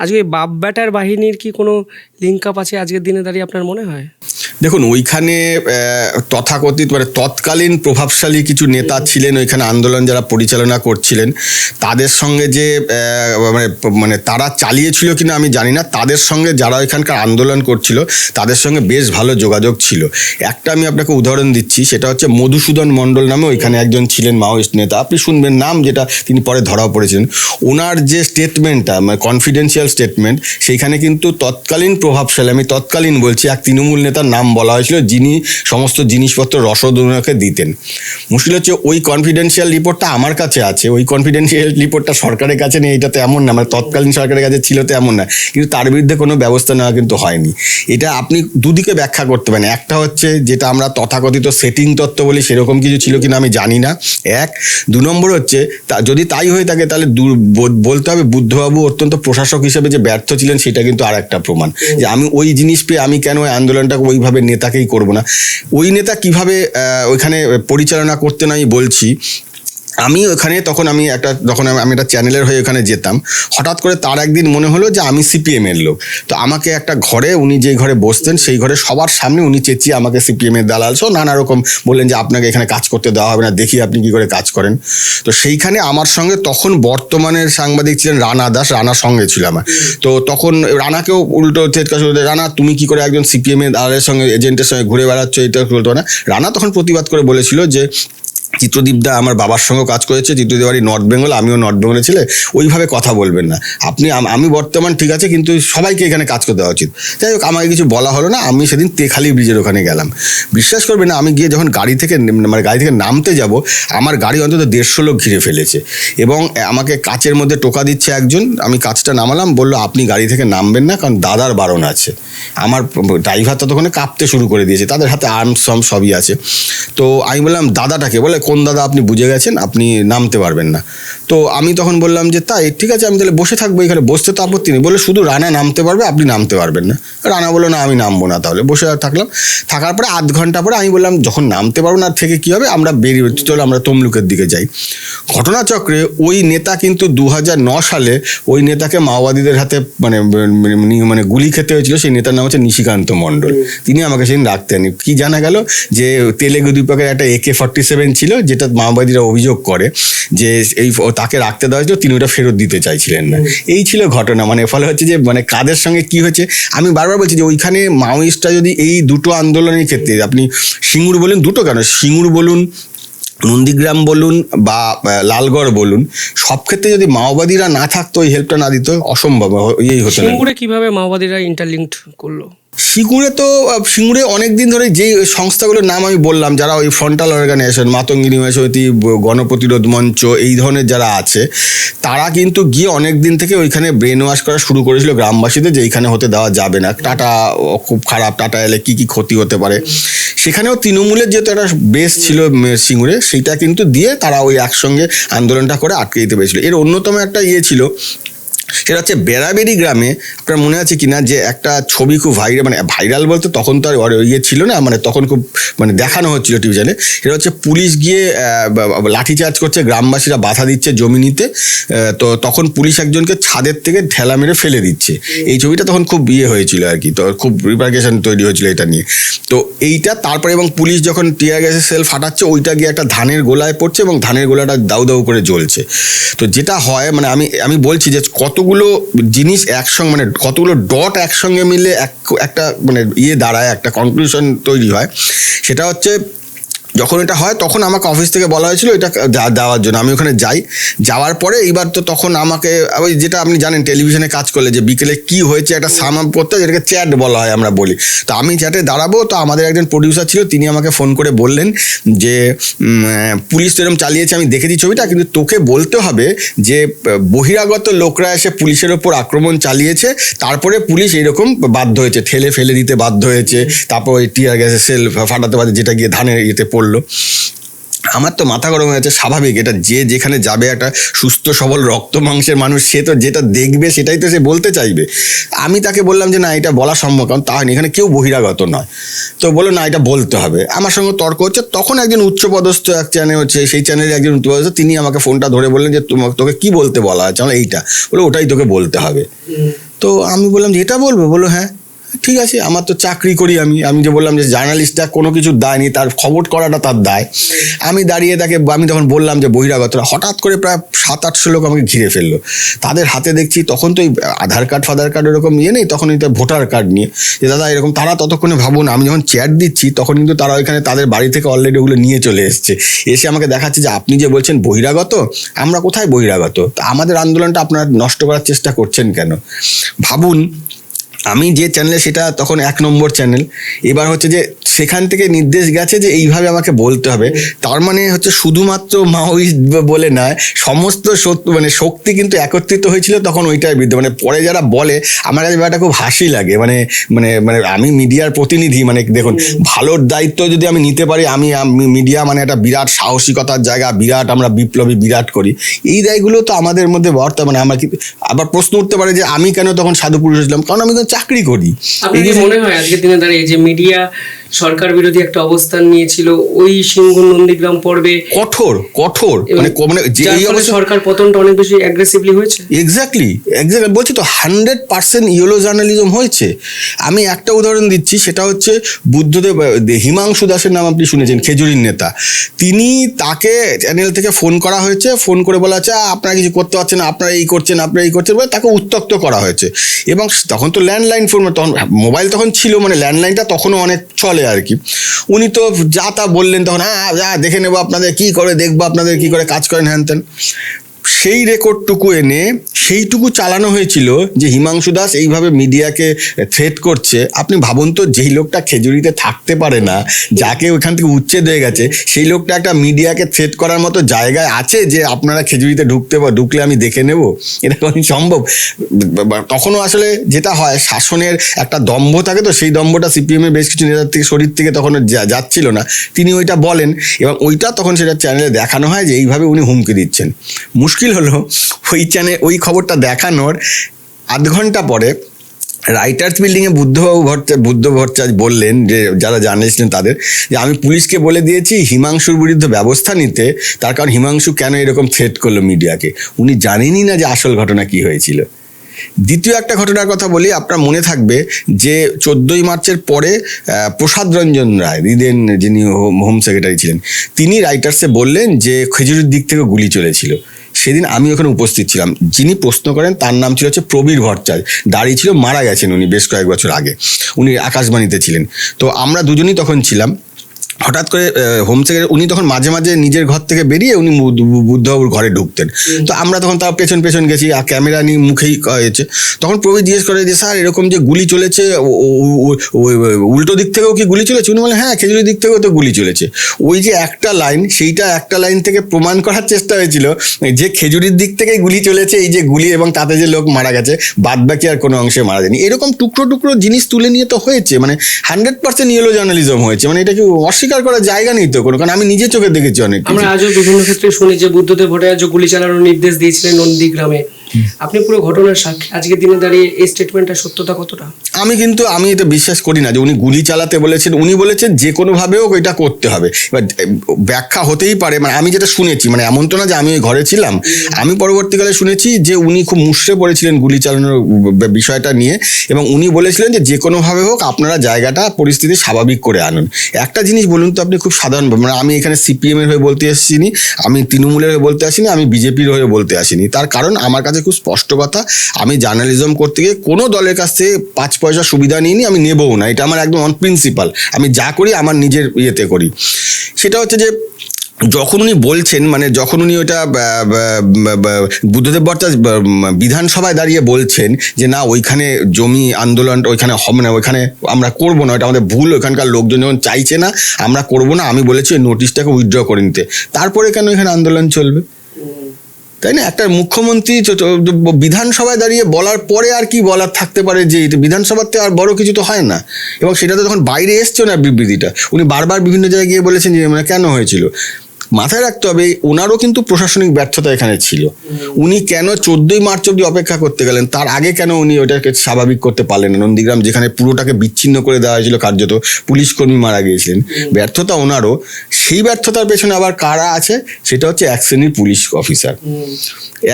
আজকে বাপ ব্যাটার বাহিনীর কি কোনো লিঙ্ক আপ আছে আজকের দিনে দাঁড়িয়ে আপনার মনে হয়? দেখুন, ওইখানে তথাকথিত মানে তৎকালীন প্রভাবশালী কিছু নেতা ছিলেন ওইখানে, আন্দোলন যারা পরিচালনা করছিলেন তাদের সঙ্গে যে মানে তারা চালিয়েছিল কিনা আমি জানি না, তাদের সঙ্গে যারা ওইখানকার আন্দোলন করছিল তাদের সঙ্গে বেশ ভালো যোগাযোগ ছিল। একটা আমি আপনাকে উদাহরণ দিচ্ছি, সেটা হচ্ছে মধুসূদন মণ্ডল নামে ওইখানে একজন ছিলেন মাওয়িস্ট নেতা, আপনি শুনবেন নাম, যেটা তিনি পরে ধরাও পড়েছিলেন। ওনার যে স্টেটমেন্টটা মানে কনফিডেন্সিয়াল স্টেটমেন্ট, সেইখানে কিন্তু তৎকালীন প্রভাবশালী, আমি তৎকালীন বলছি, এক তৃণমূল নেতার নাম বলা হয়েছিল যিনি সমস্ত জিনিসপত্র রসদ ওনাকে দিতেন। মুশকিল হচ্ছে ওই কনফিডেন্সিয়াল রিপোর্টটা আমার কাছে আছে, ওই কনফিডেন্সিয়াল রিপোর্টটা সরকারের কাছে নেই, এটা তো এমন না, মানে তৎকালীন সরকারের কাছে ছিল তো এমন না, কিন্তু তার বিরুদ্ধে কোনো ব্যবস্থা নেওয়া কিন্তু হয়নি। এটা আপনি দুদিকে ব্যাখ্যা করতে পারেন। একটা হচ্ছে যেটা আমরা তথাকথিত সেটিং তত্ত্ব বলি, সেরকম কিছু ছিল কিনা আমি জানি না, এক। দু নম্বর হচ্ছে যদি তাই হয়ে থাকে তাহলে বলতে হবে বুদ্ধবাবু অত্যন্ত প্রশাসক হিসেবে যে ব্যর্থ ছিলেন, সেটা কিন্তু আর একটা প্রমাণ। যে আমি ওই জিনিস পেয়ে আমি কেন ওই আন্দোলনটাকে ওইভাবে নেতাকেই করবো না। ওই নেতা কিভাবে ওইখানে পরিচালনা করতেন আমি বলছি। আমি ওখানে তখন আমি একটা চ্যানেলের হয়ে ওখানে যেতাম, হঠাৎ করে তার একদিন মনে হলো যে আমি সিপিএমের লোক। তো আমাকে একটা ঘরে, উনি যেই ঘরে বসতেন সেই ঘরে সবার সামনে উনি চেঁচিয়ে আমাকে সিপিএমের দালাল সহ নানা রকম বললেন যে আপনাকে এখানে কাজ করতে দেওয়া হবে না, দেখি আপনি কি করে কাজ করেন। তো সেইখানে আমার সঙ্গে তখন বর্তমানের সাংবাদিক ছিলেন রানা দাস, রানার সঙ্গে ছিল আমার। তো তখন রানাকেও উল্টো থেতকা শুরু, রানা তুমি কি করে একজন সিপিএমের দালালের সঙ্গে এজেন্টের সঙ্গে ঘুরে বেড়াচ্ছ, এটা বলতো না। রানা তখন প্রতিবাদ করে বলেছিল যে চিত্রদীপদা আমার বাবার সঙ্গে কাজ করেছে, চিত্রদীপ বাড়ি নর্থ বেঙ্গল, আমিও নর্থ বেঙ্গলে ছিলে, ওইভাবে কথা বলবেন না আপনি, আমি বর্তমান ঠিক আছে কিন্তু সবাইকে এখানে কাজ করতে দেওয়া উচিত। যাই হোক, আমাকে কিছু বলা হলো না। আমি সেদিন তেখালি ব্রিজের ওখানে গেলাম। বিশ্বাস করবেন না, আমি গিয়ে যখন গাড়ি থেকে নামতে যাব, আমার গাড়ি অন্তত 150 লোক ঘিরে ফেলেছে এবং আমাকে কাচের মধ্যে টোকা দিচ্ছে একজন। আমি কাচটা নামালাম, বললো আপনি গাড়ি থেকে নামবেন না, কারণ দাদার বারণ আছে। আমার ড্রাইভার ততক্ষণে কাঁপতে শুরু করে দিয়েছে, তাদের হাতে আর্মস সবই আছে। তো আমি বললাম দাদাটাকে, বলে কোন দাদা, আপনি বুঝে গেছেন, আপনি নামতে পারবেন না। তো আমি তখন বললাম যে তাই, ঠিক আছে আমি তাহলে বসে থাকবো এখানে, বসতে তো আপত্তি নেই। বলে শুধু রানা নামতে পারবে, আপনি নামতে পারবেন না। রানা বললো না আমি নামবো না। তাহলে বসে থাকলাম। থাকার পরে আধ ঘন্টা পরে আমি বললাম যখন নামতে পারবো না থেকে কী হবে, আমরা বেরিয়ে চলো আমরা তমলুকের দিকে যাই। ঘটনাচক্রে ওই নেতা কিন্তু 2009 সালে ওই নেতাকে মাওবাদীদের হাতে মানে গুলি খেতে হয়েছিল। সেই নেতার নাম হচ্ছে নিশিকান্ত মণ্ডল। তিনি আমাকে সেদিন রাখতেন। কি জানা গেল যে তেলেগু দ্বীপকের একটা AK-47 ছিল, যেটা মাওবাদীরা অভিযোগ করে যে তাকে রাখতে দেওয়া হয়েছিল, তিনি ওটা ফেরত দিতে চাইছিলেন না। এই ছিল ঘটনা। মানে ফলে হচ্ছে যে মানে কাদের সঙ্গে কি হয়েছে, আমি বারবার বলছি যে ওইখানে মাওয়িস্টরা যদি এই দুটো আন্দোলনের ক্ষেত্রে, আপনি সিঙ্গুর বলুন, দুটো কেন, সিঙ্গুর বলুন, নন্দীগ্রাম বলুন বা লালগড় বলুন, সব ক্ষেত্রে যদি মাওবাদীরা না থাকতো, ওই হেল্পটা না দিত, অসম্ভব এই হতো না। সিঙ্গুরে কিভাবে মাওবাদীরা ইন্টারলিঙ্কড করলো? সিঙ্গুরে অনেক দিন ধরে যেই সংস্থাগুলোর নাম আমি বললাম, যারা ওই ফ্রন্টাল অর্গানাইজেশন, মাতঙ্গিনী সমিতি, গণপ্রতিরোধ মঞ্চ, এই ধরনের যারা আছে, তারা কিন্তু গিয়ে অনেক দিন থেকে ওইখানে ব্রেন ওয়াশ করা শুরু করেছিল গ্রামবাসীদের, যে এইখানে হতে দেওয়া যাবে না, টাটা খুব খারাপ, টাটা এলে কি কি ক্ষতি হতে পারে। সেখানেও তৃণমূলের যেহেতু একটা বেস ছিল সিঙ্গুরে, সেইটা কিন্তু দিয়ে তারা ওই একসঙ্গে আন্দোলনটা করে আটকে দিতে পেরেছিল। এর অন্যতম একটা ছিল, সেটা হচ্ছে বেড়াবেড়ি গ্রামে, আপনার মনে আছে কিনা, যে একটা ছবি খুব ভাইরাল বলতে তখন তো আর ছিল না, মানে তখন খুব দেখানো হচ্ছিল টিভি চ্যানেলে। সেটা হচ্ছে পুলিশ গিয়ে লাঠিচার্জ করছে, গ্রামবাসীরা বাধা দিচ্ছে জমি নিতে। তো তখন পুলিশ একজনকে ছাদের থেকে ঠেলা মেরে ফেলে দিচ্ছে। এই ছবিটা তখন খুব হয়েছিল আর কি, তো খুব রিপারকেশন তৈরি হয়েছিল এটা নিয়ে। তো এইটা তারপরে, এবং পুলিশ যখন টিয়ার গ্যাসের সেল ফাটাচ্ছে, ওইটা গিয়ে একটা ধানের গোলায় পড়ছে এবং ধানের গোলাটা দাউ দাউ করে জ্বলছে। তো যেটা হয়, আমি বলছি যে কতগুলো জিনিস একসঙ্গে, কতগুলো ডট একসঙ্গে মিলে একটা দাঁড়ায়, একটা কনক্লুশন তৈরি হয়। সেটা হচ্ছে যখন এটা হয় তখন আমাকে অফিস থেকে বলা হয়েছিল এটা দেওয়ার জন্য। আমি ওখানে যাওয়ার পরে এইবার তো তখন আমাকে ওই যেটা আপনি জানেন টেলিভিশনে কাজ করলে যে বিকেলে কি হয়েছে একটা সাম আপ করতে হয়, যেটাকে চ্যাট বলা হয় আমরা বলি। তো আমি চ্যাটে দাঁড়াবো, তো আমাদের একজন প্রডিউসার ছিল, তিনি আমাকে ফোন করে বললেন যে পুলিশ তো এরকম চালিয়েছে, আমি দেখেছি ছবিটা, কিন্তু তোকে বলতে হবে যে বহিরাগত লোকরা এসে পুলিশের ওপর আক্রমণ চালিয়েছে, তারপরে পুলিশ এইরকম বাধ্য হয়েছে, ঠেলে ফেলে দিতে বাধ্য হয়েছে, তারপর ওই টিয়ার গ্যাসের সেল ফাটাতে পারে যেটা গিয়ে ধানের ইয়েতে পড়লো। আমার তো মাথা গরম হয়েছে, স্বাভাবিক, এটা যে যেখানে যাবে একটা সুস্থ সবল রক্ত মাংসের মানুষ, সে তো যেটা দেখবে সেটাই তো সে বলতে চাইবে। আমি তাকে বললাম যে না এটা বলা সম্ভব, কারণ তা হয়নি, এখানে কেউ বহিরাগত নয়। তো বললো না এটা বলতে হবে। আমার সঙ্গে তর্ক হচ্ছে, তখন একজন উচ্চপদস্থ এক চ্যানেল হচ্ছে, সেই চ্যানেলের একজন উচ্চপদস্থ, তিনি আমাকে ফোনটা ধরে বললেন যে তোকে কি বলতে বলা আছে, আমার এইটা, বলে ওটাই তোকে বলতে হবে। তো আমি বললাম যে এটা বলবো, বললো হ্যাঁ ঠিক আছে, আমার তো চাকরি করি, আমি যে বললাম যে জার্নালিস্টটা কোনো কিছু দায় নেই, তার খবর করাটা তার দায়। আমি দাঁড়িয়ে আমি তখন বললাম যে বহিরাগতরা, হঠাৎ করে প্রায় 700-800 লোক আমাকে ঘিরে ফেললো। তাদের হাতে দেখছি তখন তো ওই আধার কার্ড এরকম ইয়ে নেই, তখন এটা ভোটার কার্ড নিয়ে, যে দাদা এরকম। তারা ততক্ষণে ভাবুন আমি যখন চ্যাট দিচ্ছি তখন কিন্তু তারা ওইখানে তাদের বাড়ি থেকে অলরেডি ওগুলো নিয়ে চলে এসছে, এসে আমাকে দেখাচ্ছে যে আপনি যে বলছেন বহিরাগত, আমরা কোথায় বহিরাগত, তা আমাদের আন্দোলনটা আপনারা নষ্ট করার চেষ্টা করছেন কেন। ভাবুন, আমি যে চ্যানেলে সেটা তখন 1 নম্বর চ্যানেল, এবার হচ্ছে যে সেখান থেকে নির্দেশ গেছে যে এইভাবে আমাকে বলতে হবে। তার মানে হচ্ছে শুধুমাত্র মাওয়িস্ট বলে নয়, সমস্ত শক্তি কিন্তু একত্রিত হয়েছিল তখন ওইটার বিরুদ্ধে। মানে পরে যারা বলে, আমার কাছে ব্যাপারটা খুব হাসি লাগে। মানে মানে মানে আমি মিডিয়ার প্রতিনিধি, মানে দেখুন ভালোর দায়িত্ব যদি আমি নিতে পারি, আমি মিডিয়া মানে একটা বিরাট সাহসিকতার জায়গা, বিরাট আমরা বিপ্লবী বিরাট করি, এই দায়গুলো তো আমাদের মধ্যে বর্তমানে। আমার আবার প্রশ্ন উঠতে পারে যে আমি কেন তখন সাধু পুরুষ হয়েছিলাম, কারণ আমি তো চাকরি করি। আপনার কি মনে হয় আজকের দিনে দাঁড়িয়ে যে মিডিয়া সরকার বিরোধী একটা অবস্থান নিয়েছিল ওই সিঙ্গুর নন্দীগ্রাম পর্বে, কঠোর মানে যে এই অবস্থা সরকার পতনটা অনেক বেশি অ্যাগ্রেসিভলি হয়েছে? এক্স্যাক্টলি বলছি তো, 100% ইয়েলো জার্নালিজম হয়েছে। আমি একটা উদাহরণ দিচ্ছি, সেটা হচ্ছে বুদ্ধদেব, হিমাংশু দাসের নাম আপনি শুনেছেন, খেজুরির নেতা। তাকে চ্যানেল থেকে ফোন করা হয়েছে, ফোন করে বলা হচ্ছে আপনারা কিছু করতে পারছেন, আপনারা এই করছেন বলে তাকে উত্ত্যক্ত করা হয়েছে। এবং তখন তো ল্যান্ডলাইন ফোন, তখন মোবাইল তখন ছিল, মানে ল্যান্ডলাইনটা তখনও অনেক চলে আর কি। উনি তো যা তা বললেন তখন, হ্যাঁ দেখে নেবো আপনাদের কি করে, দেখবো আপনাদের কি করে কাজ করেন হ্যান ত্যান। সেই রেকর্ডটুকু এনে সেইটুকু চালানো হয়েছিল যে হিমাংশু দাস এইভাবে মিডিয়াকে থ্রেট করছে। আপনি ভাবুন তো, যেই লোকটা খেজুরিতে থাকতে পারে না, যাকে ওইখান থেকে উচ্ছেদ হয়ে গেছে, সেই লোকটা একটা মিডিয়াকে থ্রেট করার মতো জায়গায় আছে যে আপনারা খেজুরিতে ঢুকলে আমি দেখে নেব, এটা কোন সম্ভব? তখনও আসলে যেটা হয়, শাসনের একটা দম্ভ থাকে, তো সেই দম্ভটা সিপিএমের বেশ কিছু নেতার থেকে শরীর থেকে তখন যাচ্ছিল না, তিনি ওইটা বলেন এবং ওইটা তখন সেটা চ্যানেলে দেখানো হয় যে এইভাবে উনি হুমকি দিচ্ছেন। মুশকিল হলো ওই খবরটা দেখানোর আধ ঘন্টা পরে রাইটার্স বিল্ডিংয়ে বুদ্ধ ভট্টাচার্য বললেন, যে যারা জানিয়েছিলেন তাদের, যে আমি পুলিশকে বলে দিয়েছি হিমাংশুর বিরুদ্ধে ব্যবস্থা নিতে, তার কারণ হিমাংশু কেন এরকম থ্রেট করলো মিডিয়াকে। উনি জানেনই না যে আসল ঘটনা কি হয়েছিল। দ্বিতীয় একটা ঘটনার কথা বলি, আপনার মনে থাকবে যে 14ই মার্চের পরে প্রসাদ রঞ্জন রায়, যিনি হোম সেক্রেটারি ছিলেন, তিনি রাইটার্সে বললেন যে খেজুরির দিক থেকে গুলি চলেছিল। সেদিন আমি ওখানে উপস্থিত ছিলাম। যিনি প্রশ্ন করেন তার নাম ছিল হচ্ছে প্রবীর ভট্টাচার্য, দাঁড়িয়ে ছিল, মারা গেছেন উনি বেশ কয়েক বছর আগে, উনি আকাশবাণীতে ছিলেন। তো আমরা দুজনই তখন ছিলাম। হঠাৎ করে হোম সেক্রেটারি উনি তখন মাঝে মাঝে নিজের ঘর থেকে বেরিয়ে উনি বুদ্ধবাবুর ঘরে ঢুকতেন। তো আমরা তখন তার পেছন গেছি, ক্যামেরা নিয়ে মুখেই হয়েছে। তখন প্রবীর জিজ্ঞেস করে যে স্যার এরকম যে গুলি চলেছে, উল্টো দিক থেকেও কি গুলি চলেছে? উনি বলেন হ্যাঁ, খেজুরির দিক থেকেও তো গুলি চলেছে। ওই যে একটা লাইন, সেইটা একটা লাইন থেকে প্রমাণ করার চেষ্টা হয়েছিল যে খেজুরির দিক থেকেই গুলি চলেছে, এই যে গুলি এবং তাতে যে লোক মারা গেছে, বাদ বাকি আর কোনো অংশে মারা যায়নি। এরকম টুকরো জিনিস তুলে নিয়ে তো হয়েছে, মানে 100% ইয়েলো জার্নালিজম হয়েছে। মানে এটা কি অস্বীকার করার জায়গা নেই তো কোনো, কারণ আমি নিজে চোখে দেখেছি অনেক। আমরা আজও বিভিন্ন ক্ষেত্রে শুনি যে বুদ্ধদেব ভট্টাচার্য গুলি চালানোর নির্দেশ দিয়েছিলেন নন্দীগ্রামে। আপনি পুরো ঘটনার সাক্ষী, আজকের দিনে দাঁড়িয়ে এই স্টেটমেন্টটার সত্যতা কতটা? আমি এটা বিশ্বাস করি না যে উনি গুলি চালাতে বলেছেন। উনি বলেছেন যে কোনোভাবেও এটা করতে হবে। এবার ব্যাখ্যা হতেই পারে, মানে আমি যেটা শুনেছি, মানে এমন তো না যে আমি ওই ঘরে ছিলাম, আমি পরবর্তীকালে শুনেছি যে উনি খুব মুষড়ে পড়েছিলেন গুলি চালানোর বিষয়টা নিয়ে, এবং উনি বলেছিলেন যে কোনোভাবে হোক আপনারা জায়গাটা পরিস্থিতি স্বাভাবিক করে আনুন। একটা জিনিস বলুন তো আপনি, খুব সাধারণ, মানে আমি এখানে সিপিএম এর হয়ে বলতে আসিনি, আমি তৃণমূলের হয়ে বলতে আসিনি, আমি বিজেপির হয়ে বলতে আসিনি। তার কারণ আমার কাছে কাছে খুব স্পষ্ট কথা, আমি জার্নালিজম করতে গিয়ে কোনো দলের কাছ থেকে 5 পয়সা সুবিধা নিইনি, আমি নেবও না। এটা আমার একদম অন প্রিন্সিপাল। আমি যা করি আমার নিজের ইয়েতে করি। সেটা হচ্ছে যে যখন উনি বলছেন, মানে যখন উনি ওটা বুদ্ধদেব ভট্টাচার্য বিধানসভায় দাঁড়িয়ে বলছেন যে না ওইখানে জমি আন্দোলনটা ওইখানে হবে না, ওইখানে আমরা করবো না, ওটা আমাদের ভুল, ওইখানকার লোকজন যখন চাইছে না আমরা করবো না, আমি বলেছি ওই নোটিশটাকে উইথড্র করে নিতে, তারপরে কেন এখানে আন্দোলন চলবে? তাই না? একটা মুখ্যমন্ত্রী বিধানসভায় দাঁড়িয়ে বলার পরে আর কি বলার থাকতে পারে, যে বিধানসভাতে আর বড় কিছু তো হয় না। এবং সেটা তো তখন বাইরে এসছে না বিবৃতিটা, উনি বারবার বিভিন্ন জায়গায় গিয়ে বলেছেন যে মানে কেন হয়েছিল। মাথায় রাখতে হবে ওনারও কিন্তু প্রশাসনিক ব্যর্থতা এখানে ছিল। উনি কেন 14ই মার্চ অব্দি অপেক্ষা করতে গেলেন? তার আগে কেন উনি ওটাকে স্বাভাবিক করতে পারলেন না? নন্দীগ্রাম যেখানে পুরোটাকে বিচ্ছিন্ন করে দেওয়া হয়েছিল, কার্যত পুলিশ কর্মী মারা গিয়েছিলেন, ব্যর্থতা ওনারও। সেই ব্যর্থতার পেছনে আবার কারা আছে? সেটা হচ্ছে এক শ্রেণীর পুলিশ অফিসার।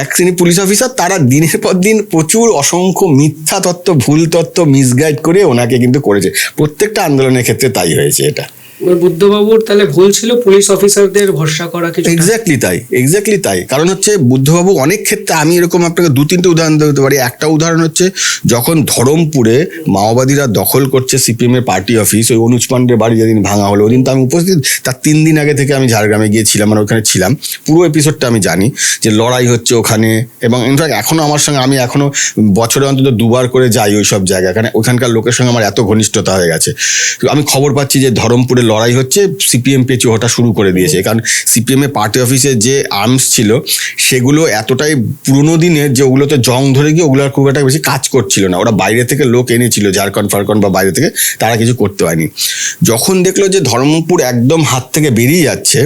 এক শ্রেণীর পুলিশ অফিসার, তারা দিনের পর দিন প্রচুর অসংখ্য মিথ্যা তথ্য, ভুল তথ্য মিসগাইড করে ওনাকে কিন্তু করেছে। প্রত্যেকটা আন্দোলনের ক্ষেত্রে তাই হয়েছে। এটা বুদ্ধবাবুর তাহলে ভুল ছিল পুলিশ অফিসারদের ভরসা করা কিছু। এক্স্যাক্টলি তাই। কারণ হচ্ছে বুদ্ধবাবু অনেক ক্ষেত্রে, আমি এরকম আপনাকে 2-3টে উদাহরণ দিতে পারি। একটা উদাহরণ হচ্ছে যখন ধরমপুরে মাওবাদীরা দখল করছে সিপিএম এর পার্টি অফিস, ওই অনুজ পান্ডের বাড়ি যেদিন ভাঙা হলো, ওদিন তো আমি উপস্থিত। তার 3 দিন আগে থেকে আমি ঝাড়গ্রামে গিয়েছিলাম, আর ওখানে ছিলাম। পুরো এপিসোডটা আমি জানি যে লড়াই হচ্ছে ওখানে। এবং ইনফ্যাক্ট এখনো আমার সঙ্গে, আমি এখনো বছরে অন্তত 2 বার করে যাই ওই সব জায়গায়, ওখানকার লোকের সঙ্গে আমার এত ঘনিষ্ঠতা হয়ে গেছে। আমি খবর পাচ্ছি যে ধরমপুরে লড়াই হচ্ছে, সিপিএম পেছু ওটা শুরু করে দিয়েছে। কারণ সিপিএম এর পার্টি অফিসে যে আর্মস ছিল সেগুলো এতটাই পুরোনো দিনের যে ওগুলোতে জং ধরে গিয়ে ওগুলো খুব একটা বেশি কাজ করছিল না। ওরা বাইরে থেকে লোক এনেছিল, ঝাড়খণ্ড ফারখণ্ড বা বাইরে থেকে, তারা কিছু করতে পারেনি। যখন দেখলো যে ধর্মপুর একদম হাত থেকে বেরিয়ে যাচ্ছে,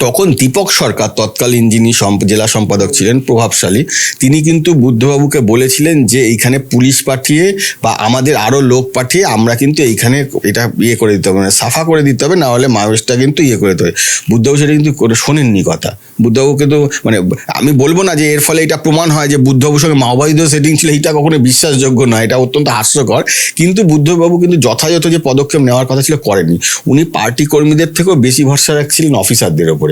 তখন দীপক সরকার, তৎকালীন যিনি জেলা সম্পাদক ছিলেন, প্রভাবশালী, তিনি কিন্তু বুদ্ধবাবুকে বলেছিলেন যে এইখানে পুলিশ পাঠিয়ে বা আমাদের আরও লোক পাঠিয়ে আমরা কিন্তু এইখানে এটা করে দিতে হবে, মানে সাফা করে দিতে হবে, না হলে মাওয়েসটা কিন্তু করে দিতে হবে। বুদ্ধবাবু সেটা কিন্তু শোনেননি কথা। বুদ্ধবাবুকে তো মানে আমি বলবো না যে এর ফলে এটা প্রমাণ হয় যে বুদ্ধবাবুর সঙ্গে মাওবাদীদের সেটিং ছিল, এটা কখনো বিশ্বাসযোগ্য নয়, এটা অত্যন্ত হাস্যকর। কিন্তু বুদ্ধবাবু কিন্তু যথাযথ যে পদক্ষেপ নেওয়ার কথা ছিল করেনি। উনি পার্টি কর্মীদের থেকেও বেশি ভরসা রাখছিলেন অফিসারদের ওপরে।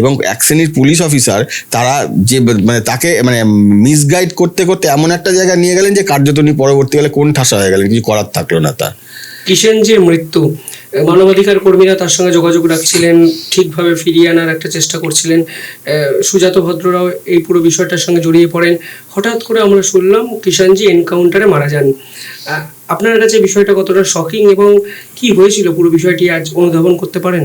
এবং এক শ্রেণীর পুলিশ অফিসার, তারা যে মানে তাকে মানে মিসগাইড করতে করতে এমন একটা জায়গায় নিয়ে গেলেন যে কার্যত উনি পরবর্তীকালে কোন ঠাসা হয়ে গেলেন, কিছু করার থাকলো না তার। কিষেনজির মৃত্যু, মানবাধিকার কর্মীরা তার সঙ্গে যোগাযোগ রাখছিলেন, ঠিকভাবে ফিরিয়ে আনার একটা চেষ্টা করছিলেন। সুজাত ভদ্ররাও এই পুরো বিষয়টার সঙ্গে জড়িয়ে পড়েন। হঠাৎ করে আমরা শুনলাম কিষানজি এনকাউন্টারে মারা যান। আপনার কাছে বিষয়টা কতটা শকিং এবং কি হয়েছিল পুরো বিষয়টি আজ অনুধাবন করতে পারেন?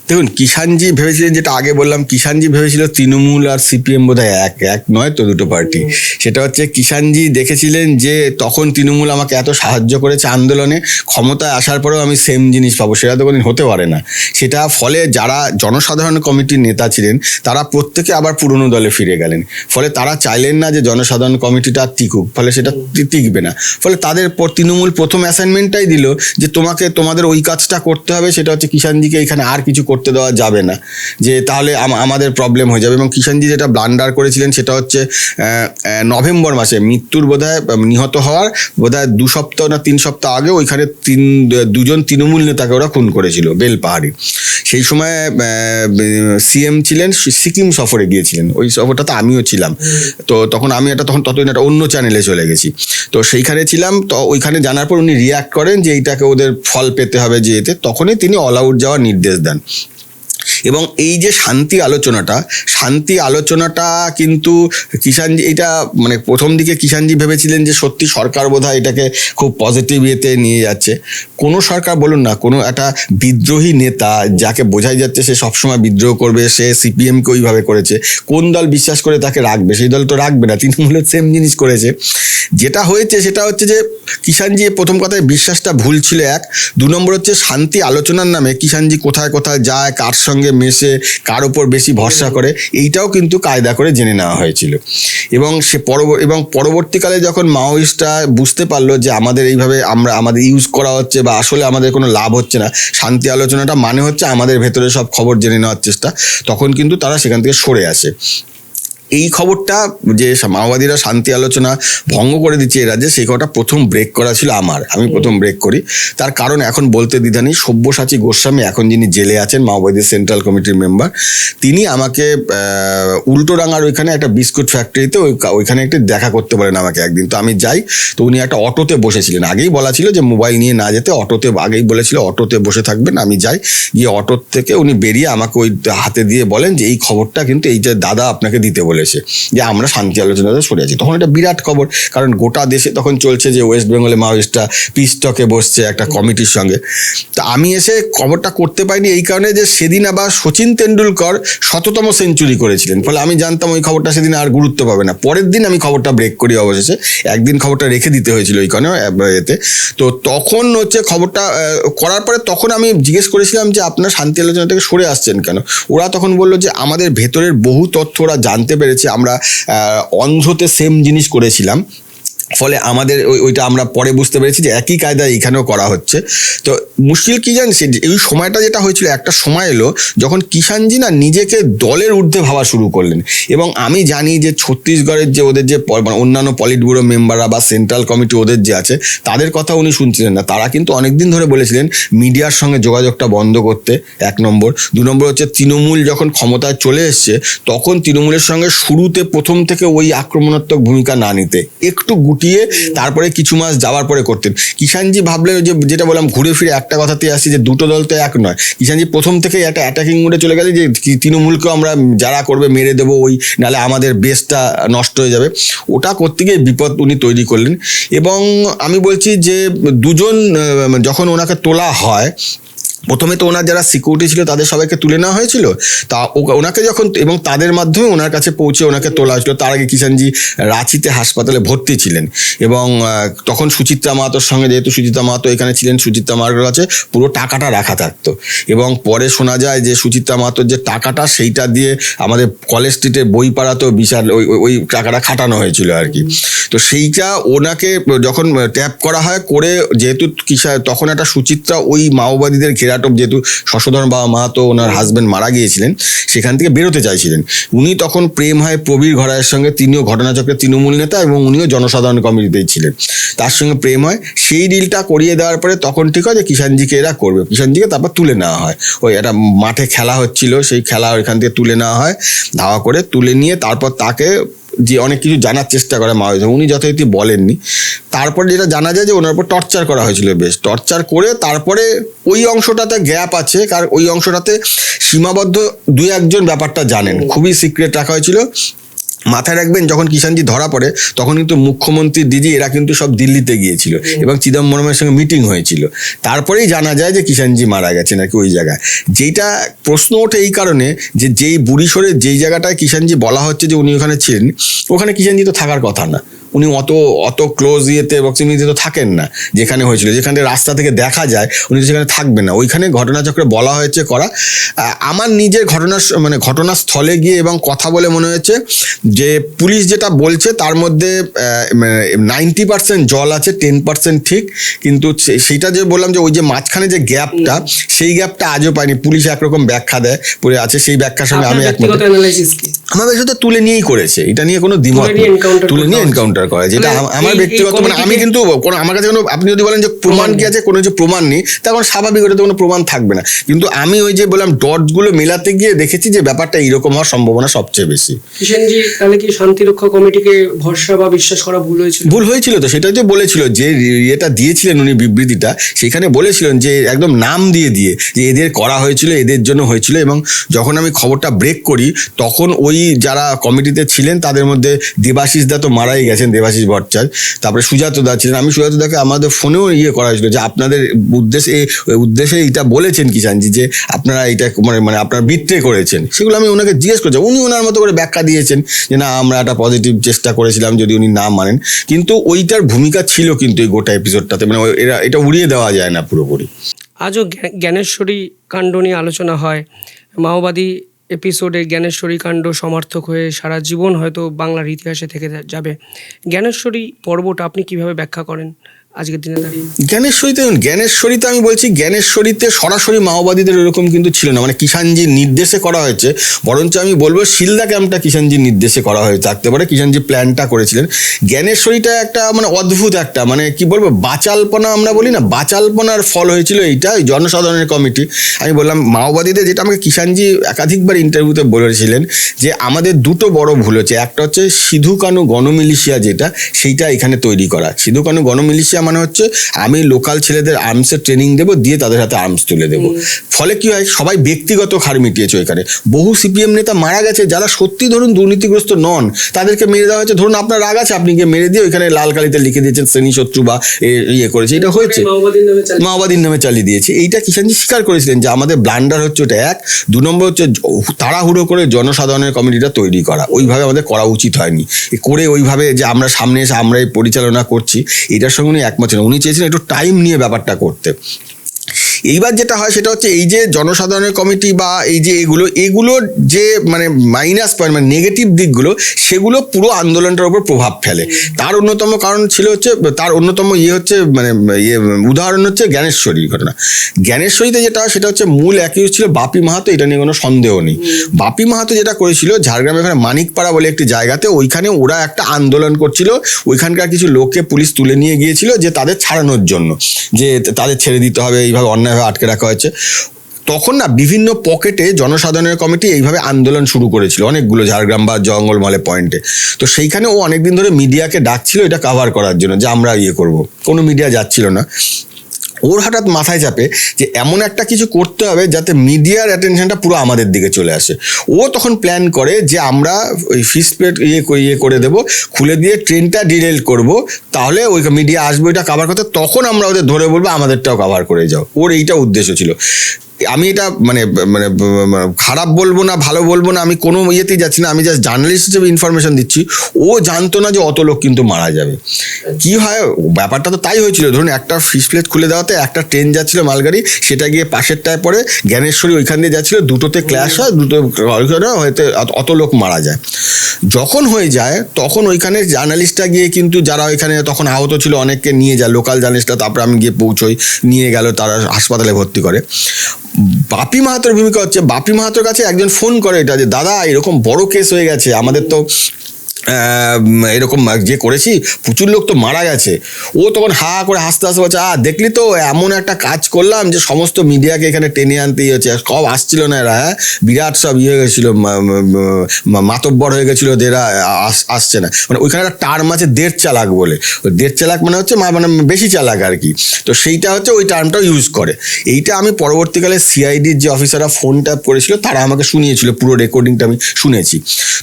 দেখুন, কিষানজি ভেবেছিলেন, যেটা আগে বললাম, কিষানজি ভেবেছিল তৃণমূল আর সিপিএম বোধহয় এক নয় তো, দুটো পার্টি। সেটা হচ্ছে কিষানজি দেখেছিলেন যে তখন তৃণমূল আমাকে এত সাহায্য করেছে আন্দোলনে, ক্ষমতায় আসার পরেও আমি সেম জিনিস পাবো, সেটা তো কোনোদিন হতে পারে না। সেটা ফলে যারা জনসাধারণ কমিটির নেতা ছিলেন তারা প্রত্যেকে আবার পুরনো দলে ফিরে গেলেন। ফলে তারা চাইলেন না যে জনসাধারণ কমিটিটা টিকুক, ফলে সেটা টিকবে না। ফলে তাদের তৃণমূল প্রথম অ্যাসাইনমেন্টটাই দিল যে তোমাদের ওই কাজটা করতে হবে, সেটা হচ্ছে কিষানজিকে এখানে আর কিছু করতে দেওয়া যাবে না, যে তাহলে আমাদের প্রবলেম হয়ে যাবে। এবং কিষানজি যেটা ব্লান্ডার করেছিলেন সেটা হচ্ছে নভেম্বর মাসে মৃত্যুর বোধহয়, নিহত হওয়ার বোধহয় 2 সপ্তাহ না 3 সপ্তাহ আগে ওইখানে 2জন তৃণমূল নেতাকে ওরা খুন করেছিল বেলপাহাড়ি। সেই সময় সিএম ছিলেন, সিকিম সফরে গিয়েছিলেন, ওই সফরটাতে আমিও ছিলাম। তো তখন আমি ততদিন একটা অন্য চ্যানেলে চলে গেছি, তো সেইখানে ছিলাম। তো ওইখানে জানার পর উনি রিয়াক্ট করেন যে এইটাকে ওদের ফল পেতে হবে, যে এতে তখনই তিনি অল আউট যাওয়ার নির্দেশ দেন। এবং এই যে শান্তি আলোচনাটা কিন্তু কিষানজি, এটা মানে প্রথম দিকে কিষানজি ভেবেছিলেন যে সত্যি সরকার বোধহয় এটাকে খুব পজিটিভ ইয়েতে নিয়ে যাচ্ছে। কোনো সরকার বলুন না, কোনো একটা বিদ্রোহী নেতা যাকে বোঝাই যাচ্ছে সে সবসময় বিদ্রোহ করবে, সে সিপিএমকে ওইভাবে করেছে, কোন দল বিশ্বাস করে তাকে রাখবে? সেই দল তো রাখবে না। তৃণমূলের সেম জিনিস করেছে। যেটা হয়েছে সেটা হচ্ছে যে কিষানজি প্রথম কথায় বিশ্বাসটা ভুল ছিল, 1। 2 নম্বর হচ্ছে শান্তি আলোচনার নামে কিষানজি কোথায় কোথায় যায়, কার সঙ্গে মেশে, কার ওপর বেশি ভরসা করে, এইটাও কিন্তু কায়দা করে জেনে নেওয়া হয়েছিল। এবং পরবর্তীকালে যখন মাওয়িস্টরা বুঝতে পারলো যে আমাদের এইভাবে আমাদের ইউজ করা হচ্ছে বা আসলে আমাদের কোনো লাভ হচ্ছে না, শান্তি আলোচনাটা মানে হচ্ছে আমাদের ভেতরে সব খবর জেনে নেওয়ার চেষ্টা, তখন কিন্তু তারা সেখান থেকে সরে আসে। এই খবরটা যে মাওবাদীরা শান্তি আলোচনা ভঙ্গ করে দিচ্ছে এ রাজ্যে, সেই খবরটা প্রথম ব্রেক করা ছিল আমি প্রথম ব্রেক করি। তার কারণ এখন বলতে দ্বিধা নেই, সব্যসাচী গোস্বামী এখন যিনি জেলে আছেন, মাওবাদী সেন্ট্রাল কমিটির মেম্বার, তিনি আমাকে উল্টোডাঙ্গার ওইখানে একটা বিস্কুট ফ্যাক্টরিতে ওইখানে একটু দেখা করতে বলেন আমাকে একদিন। তো আমি যাই, তো উনি একটা অটোতে বসেছিলেন, আগেই বলা ছিল যে মোবাইল নিয়ে না যেতে, অটোতে আগেই বলেছিল অটোতে বসে থাকবেন। আমি যাই, গিয়ে অটো থেকে উনি বেরিয়ে আমাকে ওই হাতে দিয়ে বলেন যে এই খবরটা কিন্তু এই যে দাদা আপনাকে দিতে বলেছে, যে আমরা শান্তি আলোচনাতে সরে আছি। তখন এটা বিরাট খবর, কারণ গোটা দেশে তখন চলছে যে ওয়েস্ট বেঙ্গলে মাওয়িস্টরা পিস্টকে বসছে একটা কমিটির সঙ্গে। তা আমি এসে খবরটা করতে পারিনি এই কারণে যে সেদিন আবার সচিন তেন্ডুলকর 100তম সেঞ্চুরি করেছিলেন, ফলে আমি জানতাম ওই খবরটা সেদিন আর গুরুত্ব পাবে না। পরের দিন আমি খবরটা ব্রেক করি, অবশেষে একদিন খবরটা রেখে দিতে হয়েছিল ওই কারণে এতে। তো তখন হচ্ছে খবরটা করার পরে তখন আমি জিজ্ঞেস করেছিলাম যে আপনারা শান্তি আলোচনা থেকে সরে আসছেন কেন? ওরা তখন বললো যে আমাদের ভেতরের বহু তথ্য ওরা জানতে পেরেছে, আমরা অন্ধ্রতে সেম জিনিস করেছিলাম, ফলে আমাদের ওইটা আমরা পরে বুঝতে পেরেছি যে একই কায়দা এখানেও করা হচ্ছে। তো মুশকিল কি জানিস, এই সময়টা যেটা হয়েছিল, একটা সময় এলো যখন কিষাণজি না নিজেকে দলের ঊর্ধ্বে ভাবা শুরু করলেন। এবং আমি জানি যে ছত্তিশগড়ের যে ওদের যে অন্যান্য পলিট ব্যুরো মেম্বাররা বা সেন্ট্রাল কমিটি ওদের যে আছে, তাদের কথা উনি শুনছিলেন না। তারা কিন্তু অনেকদিন ধরে বলেছিলেন মিডিয়ার সঙ্গে যোগাযোগটা বন্ধ করতে, 1 নম্বর। 2 নম্বর হচ্ছে তৃণমূল যখন ক্ষমতায় চলে এসছে তখন তৃণমূলের সঙ্গে শুরুতে প্রথম থেকে ওই আক্রমণাত্মক ভূমিকা না নিতে, একটু গুটিয়ে তারপরে কিছু মাস যাওয়ার পরে করতেন। কিষাণজি ভাবলেন যে, যেটা বললাম ঘুরে ফিরে একটা কথাতে আসছি যে দুটো দল তো এক নয়। কিষাণজি প্রথম থেকে একটা অ্যাটাকিং মোডে চলে গেছে যে তৃণমূলকেও আমরা যারা করবে মেরে দেবো, ওই নাহলে আমাদের বেসটা নষ্ট হয়ে যাবে। ওটা করতে গিয়ে বিপদ উনি তৈরি করলেন। এবং আমি বলছি যে দুজন যখন ওনাকে তোলা হয়, প্রথমে তো ওনার যারা সিকিউরিটি ছিল তাদের সবাইকে তুলে নেওয়া হয়েছিল, তা ওনাকে যখন এবং তাদের মাধ্যমে ওনার কাছে পৌঁছে ওনাকে তোলা হয়েছিল। তার আগে কিষাণজি রাঁচিতে হাসপাতালে ভর্তি ছিলেন এবং তখন সুচিত্রা মাহাতোর সঙ্গে, যেহেতু সুচিত্রা মাহাতো এখানে ছিলেন, সুচিত্রা মাহাতোর কাছে পুরো টাকাটা রাখা থাকতো। এবং পরে শোনা যায় যে সুচিত্রা মাহাতোর যে টাকাটা, সেইটা দিয়ে আমাদের কলেজ স্ট্রিটের বই পাড়াতেও বিশাল ওই টাকাটা খাটানো হয়েছিল আর কি। তো সেইটা ওনাকে যখন ট্যাপ করা হয়, করে যেহেতু তখন একটা সুচিত্রা ওই মাওবাদীদের ঘেরাটোপ, যেহেতু শশধর বাবা মাহাতো ওনার হাজব্যান্ড মারা গিয়েছিলেন, সেখান থেকে বেরোতে চাইছিলেন। উনি তখন প্রেম হয় প্রবীর ঘরায়ের সঙ্গে, তিনিও ঘটনাচক্রের তৃণমূল নেতা এবং উনিও জনসাধারণ কমিটিতেই ছিলেন। তার সঙ্গে প্রেম হয়, সেই ডিলটা করিয়ে দেওয়ার পরে তখন ঠিক হয় যে কিষাণজিকে এরা করবে। কিষাণজিকে তারপর তুলে নেওয়া হয়, ওই একটা মাঠে খেলা হচ্ছিল, সেই খেলা ওইখান থেকে তুলে নেওয়া হয়, ধাওয়া করে তুলে নিয়ে তারপর তাকে যে অনেক কিছু জানার চেষ্টা করে মাওবাদী, উনি যথারীতি বলেননি। তারপরে যেটা জানা যায় যে ওনার উপর টর্চার করা হয়েছিল, বেশ টর্চার করে তারপরে ওই অংশটাতে গ্যাপ আছে, কারণ ওই অংশটাতে সীমাবদ্ধ 2-1 ব্যাপারটা জানেন, খুবই সিক্রেট রাখা হয়েছিল। মাথায় রাখবেন, যখন কিষাণজি ধরা পড়ে তখন কিন্তু মুখ্যমন্ত্রী দিদি এরা কিন্তু সব দিল্লিতে গিয়েছিল এবং চিদম্বরমের সঙ্গে মিটিং হয়েছিল। তারপরেই জানা যায় যে কিষাণজি মারা গেছে নাকি ওই জায়গায়। যেটা প্রশ্ন ওঠে এই কারণে যে যেই বুড়িশোরের যেই জায়গাটায় কিষাণজি বলা হচ্ছে যে উনি ওখানে ছিলেন, ওখানে কিষাণজি তো থাকার কথা না। উনি অত ক্লোজ ইয়েতে প্রক্সিমিটিতে তো থাকেন না যেখানে হয়েছিল, যেখানে রাস্তা থেকে দেখা যায় উনি তো সেখানে থাকবেন না। ওইখানে ঘটনাচক্রে বলা হয়েছে করা। আমার নিজের ঘটনাস্থলে গিয়ে এবং কথা বলে মনে হয়েছে যে পুলিশ যেটা বলছে তার মধ্যে 90% জল আছে, 10% ঠিক। কিন্তু সেইটা যে বললাম যে ওই যে মাঝখানে যে গ্যাপটা, সেই গ্যাপটা আজও পাইনি। পুলিশ একরকম ব্যাখ্যা দেয় পড়ে আছে, সেই ব্যাখ্যার সঙ্গে আমি একমত। আমার সাথে তুলে নিয়েই করেছে, এটা নিয়ে কোনো দ্বিমত, তুলে নিয়ে এনকাউন্টার করা, যেটা আমার ব্যক্তিগত, মানে আমি কিন্তু কোনো, আমার কাছে কোনো, আপনি যদি বলেন যে প্রমাণ কি আছে, কোনো যে প্রমাণ নেই, তখন স্বাভাবিক ওটাতে কোনো প্রমাণ থাকবে না। কিন্তু আমি ওই যে বললাম ডটসগুলো মেলাতে গিয়ে দেখেছি যে ব্যাপারটা এইরকম হওয়ার সম্ভাবনা সবচেয়ে বেশি। কিষাণজি তাহলে কি শান্তিরক্ষা কমিটিকে ভরসা বা বিশ্বাস করা ভুল হয়েছিল? ভুল হয়েছিল তো, সেটা যে বলেছিল যে এটা দিয়েছিলেন উনি বিবৃতিটা, সেখানে বলেছিলেন যে একদম নাম দিয়ে যে এদের করা হয়েছিল, এদের জন্য হয়েছিল। এবং যখন আমি খবরটা ব্রেক করি তখন ওই যারা কমিটিতে ছিলেন তাদের মধ্যে দেবাশিস দা তো মারাই গেছেন, দেবাশিস ভট্টাচার্য, তারপরে সুজাত দা ছিলেন। আমি সুজাত দাকে আমাদের ফোনেও করা হয়েছিল যে আপনাদের উদ্দেশ্যে এটা বলেছেন কিষাণজি যে আপনারা এটা মানে আপনারা বিট্রে করেছেন। সেগুলো আমি ওনাকে জিজ্ঞেস করেছি, উনি ওনার মতো করে ব্যাখ্যা দিয়েছেন যে না, আমরা একটা পজিটিভ চেষ্টা করেছিলাম, যদি উনি না মানেন। কিন্তু ওইটার ভূমিকা ছিল কিন্তু এই গোটা এপিসোডটাতে, মানে এটা উড়িয়ে দেওয়া যায় না পুরোপুরি। আজও জ্ঞানেশ্বরী কাণ্ড নিয়ে আলোচনা হয়। মাওবাদী এপিসোডে জ্ঞানেশ্বরী কাণ্ড সমর্থক হয়ে সারা জীবন হয়তো বাংলার ইতিহাসে থেকে যাবে। জ্ঞানেশ্বরী পর্বটা আপনি কিভাবে ব্যাখ্যা করেন? আজকের দিনে দাঁড়িয়ে? জ্ঞানেশ্বরীতে আমি বলছি, জ্ঞানেশ্বরীতে সরাসরি মাওবাদীদের এরকম কিন্তু ছিল না, মানে কিষাণজির নির্দেশে করা হয়েছে। বরঞ্চ আমি বলবো শিলদা ক্যাম্পটা কিষাণজির নির্দেশে করা হয়ে থাকতে পারে, কিষাণজি প্ল্যানটা করেছিলেন। জ্ঞানেশ্বরীটা একটা মানে অদ্ভুত একটা মানে কি বলবো বাচালপনা আমরা বলি না, বাচালপনার ফল হয়েছিল এইটা, ওই জনসাধারণের কমিটি। আমি বললাম মাওবাদীদের, যেটা আমাকে কিষাণজি একাধিকবার ইন্টারভিউতে বলেছিলেন যে আমাদের দুটো বড় ভুল হচ্ছে। একটা হচ্ছে সিধু কানু গণমিলিশিয়া, যেটা সেইটা এখানে তৈরি করা। সিধু কানু গণমিলিশিয়া মানে হচ্ছে আমি লোকাল ছেলেদের আর্মসের ট্রেনিং দেবো, দিয়ে তাদের হাতে আর্মস তুলে দেবো। ফলে কি হয়, সবাই ব্যক্তিগত খার মিটিয়েছে ওইখানে। বহু সিপিএম নেতা মারা গেছে যারা সত্যি ধরুন দুর্নীতিগ্রস্ত নন, তাদেরকে মেরে দেওয়া হয়েছে। ধরুন আপনার রাগ আছে, আপনি গিয়ে মেরে দিয়ে ওইখানে লাল কালিতে লিখে দিয়েছেন শ্রেণী শত্রু বা ইয়ে করেছে, এটা হয়েছে, মাওবাদীর নামে চালিয়ে দিয়েছে। এইটা কিষাণজি স্বীকার করেছিলেন যে আমাদের ব্লান্ডার হচ্ছে ওটা এক। 2 নম্বর হচ্ছে তাড়াহুড়ো করে জনসাধারণের কমিটিটা তৈরি করা, ওইভাবে আমাদের করা উচিত হয়নি। করে ওইভাবে যে আমরা সামনে এসে আমরাই পরিচালনা করছি, এটার সঙ্গে উনি একমত ছিলেন। উনি চেয়েছিলেন একটু টাইম নিয়ে ব্যাপারটা করতে। এইবার যেটা হয় সেটা হচ্ছে এই যে জনসাধারণের কমিটি বা এই যে এগুলোর যে মানে মাইনাস পয়েন্ট মানে নেগেটিভ দিকগুলো, সেগুলো পুরো আন্দোলনটার উপর প্রভাব ফেলে। তার অন্যতম কারণ ছিল হচ্ছে, তার অন্যতম হচ্ছে মানে উদাহরণ হচ্ছে জ্ঞানেশ্বরী ঘটনা। জ্ঞানেশ্বরীতে যেটা হয় সেটা হচ্ছে মূল অ্যাকিউজ ছিল বাপি মাহাতো, এটা নিয়ে কোনো সন্দেহ নেই। বাপি মাহাতো যেটা করেছিল, ঝাড়গ্রামে ওখানে মানিকপাড়া বলে একটি জায়গাতে, ওইখানে ওরা একটা আন্দোলন করছিল। ওইখানকার কিছু লোককে পুলিশ তুলে নিয়ে গিয়েছিল যে তাদের ছাড়ানোর জন্য, যে তাদের ছেড়ে দিতে হবে, এইভাবে অন্যায়ভাবে আটকে রাখা হয়েছে। তখন না বিভিন্ন পকেটে জনসাধারণের কমিটি এইভাবে আন্দোলন শুরু করেছিল অনেকগুলো ঝাড়গ্রাম বা জঙ্গলমহলে পয়েন্টে। তো সেইখানে ও অনেকদিন ধরে মিডিয়াকে ডাকছিল এটা কাভার করার জন্য, যে আমরা ইয়ে করব। কোনো মিডিয়া যাচ্ছিল না। ওর হঠাৎ মাথায় চাপে যে এমন একটা কিছু করতে হবে যাতে মিডিয়ার অ্যাটেনশনটা পুরো আমাদের দিকে চলে আসে। ও তখন প্ল্যান করে যে আমরা ওই ফিস প্লেট ইয়ে করে দেবো, খুলে দিয়ে ট্রেনটা ডিরেল করব, তাহলে ওই মিডিয়া আসবে ওইটা কাভার করতে, তখন আমরা ওদের ধরে বলবো আমাদেরটাও কাভার করে যাও। ওর এইটা উদ্দেশ্য ছিল। আমি এটা মানে মানে খারাপ বলবো না, ভালো বলবো না, আমি কোনো ইয়েতেই যাচ্ছি না, আমি জাস্ট জার্নালিস্ট হিসেবে ইনফরমেশন দিচ্ছি। ও জানতো না যে অত লোক কিন্তু মারা যাবে। কি হয়, ব্যাপারটা তো তাই হয়েছিল। ধরুন একটা ফিস প্লেট খুলে দেওয়াতে একটা ট্রেন যাচ্ছিল মালগাড়ি, সেটা গিয়ে পাশেরটায় পড়ে, জ্ঞানেশ্বরী ওইখান দিয়ে যাচ্ছিল, দুটোতে ক্ল্যাশ হয়, দুটো হয়তো অত লোক মারা যায়। যখন হয়ে যায় তখন ওইখানে জার্নালিস্টরা গিয়ে কিন্তু যারা ওইখানে তখন আহত ছিল অনেককে নিয়ে যায়, লোকাল জার্নালিস্টরা। তারপরে আমি গিয়ে পৌঁছই, নিয়ে গেল, তারা হাসপাতালে ভর্তি করে। বাপি মাহাতোর ভূমিকা হচ্ছে, বাপি মাহাতোর কাছে একজন ফোন করে এটা যে দাদা এরকম বড় কেস হয়ে গেছে, আমাদের তো এরকম যে করেছি প্রচুর লোক তো মারা গেছে। ও তখন হা করে হাসতে হাসতে বলছে, দেখলি তো এমন একটা কাজ করলাম যে সমস্ত মিডিয়াকে এখানে টেনে আনতেই হচ্ছে, সব আসছিল না এরা, বিরাট সব ইয়ে হয়ে গেছিলো, মাতব্বর হয়ে গেছিলো, এরা আসছে না। মানে ওইখানে একটা টার্ম আছে 1.5 চালাক বলে, 1.5 চালাক মানে হচ্ছে মানে বেশি চালাক আর কি। তো সেইটা হচ্ছে ওই টার্মটাও ইউজ করে। এইটা আমি পরবর্তীকালে সিআইডির যে অফিসাররা ফোন ট্যাপ করেছিল তারা আমাকে শুনিয়েছিল, পুরো রেকর্ডিংটা আমি শুনেছি।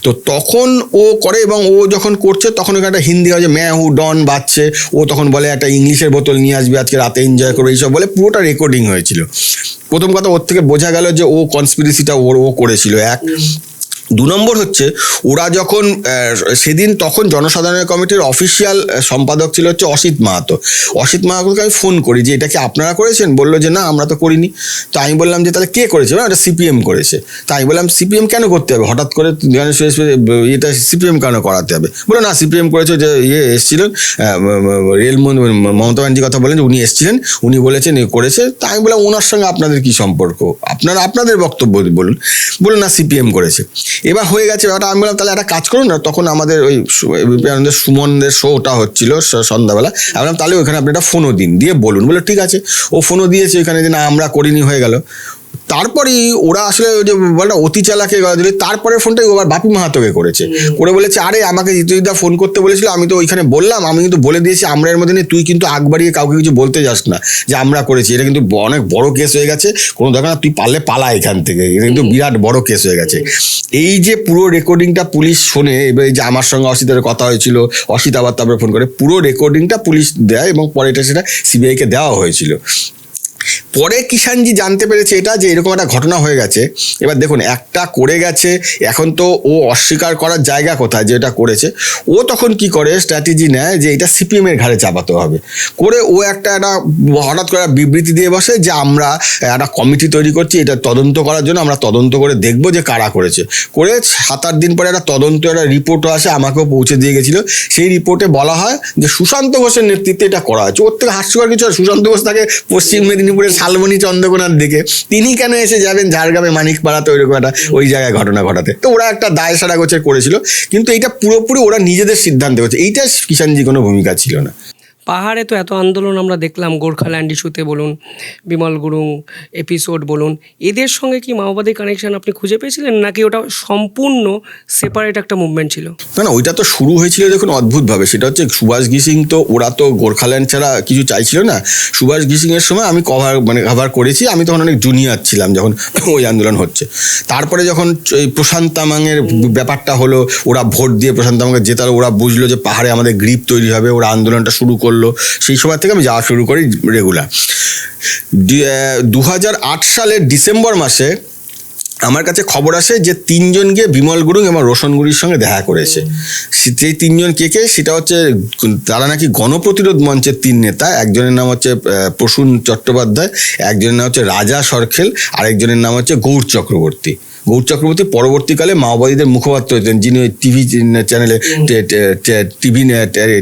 তো তখন ও করে, এবং ও যখন করছে তখন ওখানে একটা হিন্দি হয় যে ম্যা হু ডন বাজছে, ও তখন বলে একটা ইংলিশের বোতল নিয়ে আসবে আজকে রাতে এনজয় করবে, এইসব বলে পুরোটা রেকর্ডিং হয়েছিল। প্রথম কথা ওর থেকে বোঝা গেল যে ও কনস্পিরেসিটা ও করেছিল। 1 2 নম্বর হচ্ছে ওরা যখন সেদিন তখন জনসাধারণের কমিটির অফিসিয়াল সম্পাদক ছিল হচ্ছে অসিত মাহাতো। অসিত মাহাতোকে আমি ফোন করি যে এটা কি আপনারা করেছেন? বললো যে না আমরা তো করিনি। তো আমি বললাম যে তাহলে কে করেছে? না এটা সিপিএম করেছে। তাই আমি বললাম সিপিএম কেন করতে হবে, হঠাৎ করে এটা সিপিএম কেন করাতে হবে? বলে না সিপিএম করেছে, যে এসেছিলেন রেলমন্ত্রী মমতা ব্যানার্জির কথা বলেন যে উনি এসেছিলেন, উনি বলেছেন করেছে। তাই আমি বললাম ওনার সঙ্গে আপনাদের কি সম্পর্ক, আপনারা আপনাদের বক্তব্য বলুন। বলুন না সিপিএম করেছে। এবার হয়ে গেছে ব্যাপারটা। আমি বললাম তাহলে একটা কাজ করুন না, তখন আমাদের ওই সুমনদের শোটা হচ্ছিল সন্ধ্যাবেলা। আমি বললাম তাহলে ওইখানে আপনি একটা ফোনও দিন, দিয়ে বলুন। বলে ঠিক আছে। ও ফোনও দিয়েছে ওইখানে যে না আমরা করিনি, হয়ে গেল। তারপরেই ওরা আসলে ওই যে বলটা অতি চালাকে গলা দিল। তারপরে ফোনটাই ওবার বাপি মাহাতোকে করেছে, করে বলেছে আরে আমাকে জিতুদা ফোন করতে বলেছিল, আমি তো ওইখানে বললাম, আমি কিন্তু বলে দিয়েছি আমরা এর মধ্যে নেই, তুই কিন্তু আগ বাড়িয়ে কাউকে কিছু বলতে যাস না যে আমরা করেছি, এটা কিন্তু অনেক বড় কেস হয়ে গেছে, কোনো দরকার না, তুই পারলে পালা এখান থেকে, এটা কিন্তু বিরাট বড় কেস হয়ে গেছে। এই যে পুরো রেকর্ডিংটা পুলিশ শোনে, এবার এই যে আমার সঙ্গে অসিতের কথা হয়েছিল, অসিত আবার তারপরে ফোন করে পুরো রেকর্ডিংটা পুলিশ দেয়, এবং পরে এটা সেটা সিবিআইকে দেওয়া হয়েছিল। পরে কিষাণজি জানতে পেরেছে এটা যে এরকম একটা ঘটনা হয়ে গেছে। এবার দেখুন, একটা করে গেছে, এখন তো ও অস্বীকার করার জায়গা কোথায় যে এটা করেছে। ও তখন কি করে, স্ট্র্যাটেজি নেয় যে এটা সিপিএমের ঘাড়ে চাপাতে হবে করে ও একটা হঠাৎ করে বিবৃতি দিয়ে বসে যে আমরা একটা কমিটি তৈরি করছি এটা তদন্ত করার জন্য, আমরা তদন্ত করে দেখবো যে কারা করেছে। করে 7-8 দিন পরে একটা তদন্ত একটা রিপোর্টও আসে, আমাকেও পৌঁছে দিয়ে গেছিলো। সেই রিপোর্টে বলা হয় যে সুশান্ত ঘোষের নেতৃত্বে এটা করা হয়েছে। ওর থেকে হাস্যকর কিছু, সুশান্ত ঘোষ থাকে পশ্চিম মেদিনীপুরের শালবনী চন্দ্রকোনার দিকে, তিনি কেন এসে যাবেন ঝাড়গ্রামে মানিকপাড়াতে ওইরকম একটা ওই জায়গায় ঘটনা ঘটাতে? তো ওরা একটা দায় সারা গোছের করেছিল, কিন্তু এটা পুরোপুরি ওরা নিজেদের সিদ্ধান্ত করছে, এইটা কিষাণজি কোনো ভূমিকা ছিল না। পাহাড়ে তো এত আন্দোলন আমরা দেখলাম, গোর্খাল্যান্ড ইস্যুতে বলুন, বিমল গুরুং এপিসোড বলুন, এদের সঙ্গে কি মাওবাদী কানেকশন আপনি খুঁজে পেয়েছিলেন, নাকি ওটা সম্পূর্ণ সেপারেট একটা মুভমেন্ট ছিল? না, ওইটা তো শুরু হয়েছিল দেখুন অদ্ভুতভাবে। সেটা হচ্ছে সুভাষ ঘিসিং, তো ওরা তো গোর্খাল্যান্ড ছাড়া কিছু চাইছিল না। সুভাষ ঘিসিংয়ের সময় আমি কভার করেছি, আমি তখন অনেক জুনিয়র ছিলাম যখন ওই আন্দোলন হচ্ছে। তারপরে যখন এই প্রশান্ত তামাংয়ের ব্যাপারটা হলো, ওরা ভোট দিয়ে প্রশান্ত তামাংকে জেতালো, ওরা বুঝলো যে পাহাড়ে আমাদের গ্রিপ তৈরি হবে, ওরা আন্দোলনটা শুরু করলো। সেই সময় থেকে আমি যাওয়া শুরু করি রেগুলার। 2008 সালের ডিসেম্বর মাসে আমার কাছে খবর আসে যে 3 জন গিয়ে বিমল গুরুং এবং রোশন গুরির সঙ্গে দেখা করেছে। সেই 3 জন কে? সেটা হচ্ছে, তারা নাকি গণপ্রতিরোধ মঞ্চের 3 নেতা। একজনের নাম হচ্ছে প্রসূন চট্টোপাধ্যায়, একজনের নাম হচ্ছে রাজা সরখেল, আরেকজনের নাম হচ্ছে গৌর চক্রবর্তী। গৌর চক্রবর্তী পরবর্তীকালে মাওবাদীদের মুখপাত্র হতেন, যিনি ওই টিভি চ্যানেলে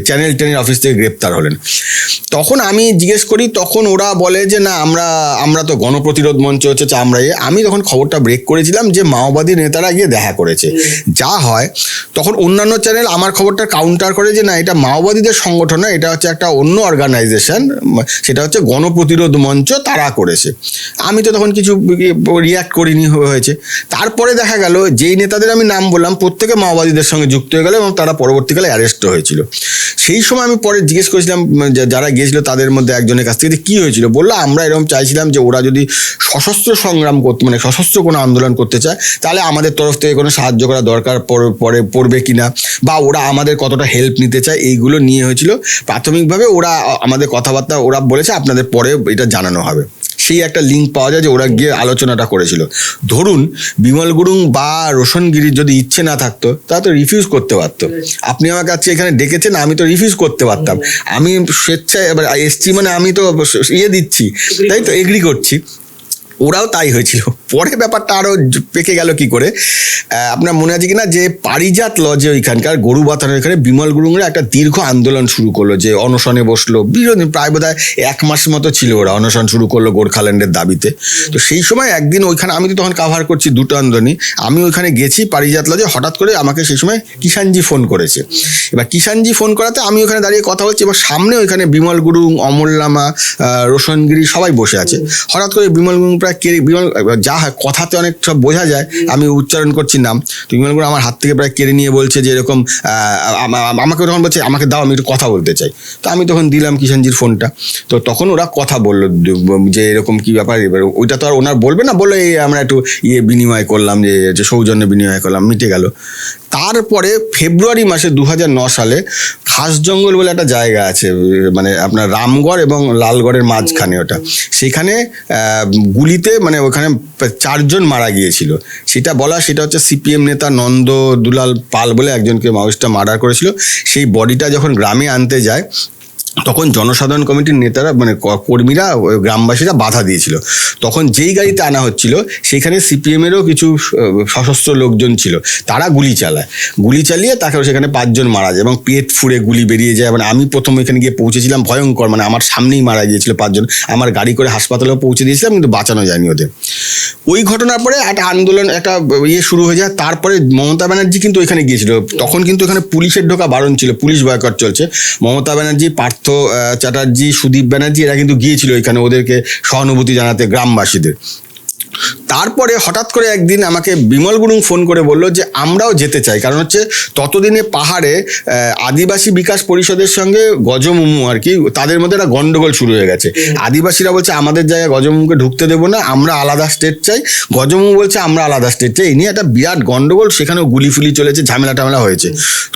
চ্যানেল 10-এর অফিস থেকে গ্রেপ্তার হলেন। তখন আমি জিজ্ঞেস করি, তখন ওরা বলে যে না, আমরা তো গণপ্রতিরোধ মঞ্চ হচ্ছে আমরা। আমি তখন খবরটা ব্রেক করেছিলাম যে মাওবাদী নেতারা গিয়ে দেখা করেছে। যা হয় তখন অন্যান্য চ্যানেল আমার খবরটা কাউন্টার করে যে না, এটা মাওবাদীদের সংগঠন না, এটা হচ্ছে একটা অন্য অর্গানাইজেশন, সেটা হচ্ছে গণপ্রতিরোধ মঞ্চ, তারা করেছে। আমি তো তখন কিছু রিয়াক্ট করিনি, হয়েছে। তারপরে দেখা গেল যেই নেতাদের আমি নাম বললাম প্রত্যেকে মাওবাদীদের সঙ্গে যুক্ত হয়ে গেল এবং তারা পরবর্তীকালে অ্যারেস্ট হয়েছিল। সেই সময় আমি পরে জিজ্ঞেস করেছিলাম যারা গিয়েছিল তাদের মধ্যে একজনের কাছ থেকে কী হয়েছিল, বললো আমরা এরকম চাইছিলাম যে ওরা যদি সশস্ত্র সংগ্রাম করতে, মানে সশস্ত্র কোনো আন্দোলন করতে চায়, তাহলে আমাদের তরফ থেকে কোনো সাহায্য করা দরকার পড়বে কিনা, বা ওরা আমাদের কতটা হেল্প নিতে চায়, এইগুলো নিয়ে হয়েছিল। প্রাথমিকভাবে ওরা আমাদের কথাবার্তা, ওরা বলেছে আপনাদের পরে এটা জানানো হবে। সেই একটা লিঙ্ক পাওয়া যায় যে ওরা গিয়ে আলোচনাটা করেছিল। ধরুন বিমল গুরুং বা রোশন গিরির যদি ইচ্ছে না থাকতো, তারা তো রিফিউজ করতে পারতো। আপনি আমাকে আজকে এখানে ডেকেছেন, আমি তো রিফিউজ করতে পারতাম। আমি স্বেচ্ছায় এবার এসছি, মানে আমি তো দিচ্ছি, তাই তো, এগ্রি করছি। ওরাও তাই হয়েছিল। পরে ব্যাপারটা আরও পেকে গেল কি করে, আপনার মনে আছে কিনা যে পারিজাত লজে ওইখানকার গরু বাথানের এখানে বিমল গুরুংরা একটা দীর্ঘ আন্দোলন শুরু করলো, যে অনশনে বসলো, বিরোধী প্রায় বোধ হয় 1 মাস মতো ছিল ওরা অনশন শুরু করলো গোর্খাল্যান্ডের দাবিতে। তো সেই সময় একদিন ওইখানে আমি তো তখন কাভার করছি দুটো আন্দোলনই, আমি ওইখানে গেছি পারিজাত লজে। হঠাৎ করে আমাকে সেই সময় কিষাণজি ফোন করেছে। এবার কিষাণজি ফোন করাতে আমি ওখানে দাঁড়িয়ে কথা বলছি, এবার সামনে ওইখানে বিমল গুরুং, অমল লামা, রোশনগিরি সবাই বসে আছে। হঠাৎ করে বিমল গুরুং প্রায় বিমল, যা হয় কথাতে অনেক সব বোঝা যায়, আমি উচ্চারণ করছি নাম, তো বিমল গুরুং আমার হাত থেকে প্রায় কেড়ে নিয়ে বলছে যে এরকম, আমাকে তখন বলছে আমাকে দাও, আমি একটু কথা বলতে চাই। তো আমি তখন দিলাম কিষাণজির ফোনটা। তো তখন ওরা কথা বললো যে এরকম কি ব্যাপার। এবার ওইটা তো আর ওনার বলবে না, বললো এই আমরা একটু বিনিময় করলাম, যে সৌজন্য বিনিময় করলাম, মিটে গেল। তারপরে ফেব্রুয়ারি মাসে 2009 সালে খাস জঙ্গল বলে একটা জায়গা আছে, মানে আপনার রামগড় এবং লালগড়ের মাঝখানে, ওটা সেখানে গুলিতে, মানে ওখানে 4 জন মারা গিয়েছিল। সেটা হচ্ছে সিপিএম নেতা নন্দ দুলাল পাল বলে একজনকে মাওয়িস্টরা মার্ডার করেছিল। সেই বডিটা যখন গ্রামে আনতে যায়, তখন জনসাধারণ কমিটির নেতারা, মানে কর্মীরা, গ্রামবাসীরা বাধা দিয়েছিল। তখন যেই গাড়িতে আনা হচ্ছিল সেখানে সিপিএমেরও কিছু সশস্ত্র লোকজন ছিল, তারা গুলি চালিয়ে তাকে সেখানে 5 জন মারা যায় এবং পেট ফুঁড়ে গুলি বেরিয়ে যায়। মানে আমি প্রথম এখানে গিয়ে পৌঁছেছিলাম, ভয়ঙ্কর, মানে আমার সামনেই মারা গিয়েছিল 5 জন। আমার গাড়ি করে হাসপাতালেও পৌঁছে দিয়েছিলাম, কিন্তু বাঁচানো যায়নি ওদের। ওই ঘটনার পরে একটা আন্দোলন, একটা শুরু হয়ে যায়। তারপরে মমতা ব্যানার্জি কিন্তু ওইখানে গিয়েছিল। তখন কিন্তু এখানে পুলিশের ঢোকা বারণ ছিল, পুলিশ বয়কট চলছে। মমতা ব্যানার্জি, পার্থ চ্যাটার্জি, সুদীপ ব্যানার্জি, এরা কিন্তু গিয়েছিল ওইখানে ওদেরকে সহানুভূতি জানাতে গ্রামবাসীদের। তারপরে হঠাৎ করে একদিন আমাকে বিমল গুরুং ফোন করে বলল যে আমরাও যেতে চাই, কারণ হচ্ছে ততদিনে পাহাড়ে আদিবাসী বিকাশ পরিষদের সঙ্গে গজমুমু আর কি তাদের মধ্যে একটা গন্ডগোল শুরু হয়ে গেছে। আদিবাসীরা বলছে আমাদের জায়গায় গজমুমুকে ঢুকতে দেবো না, আমরা আলাদা স্টেট চাই, গজমুমু বলছে আমরা আলাদা স্টেট চাই। এই নিয়ে একটা বিরাট গন্ডগোল, সেখানেও গুলি ফুলি চলেছে, ঝামেলা টামেলা হয়েছে।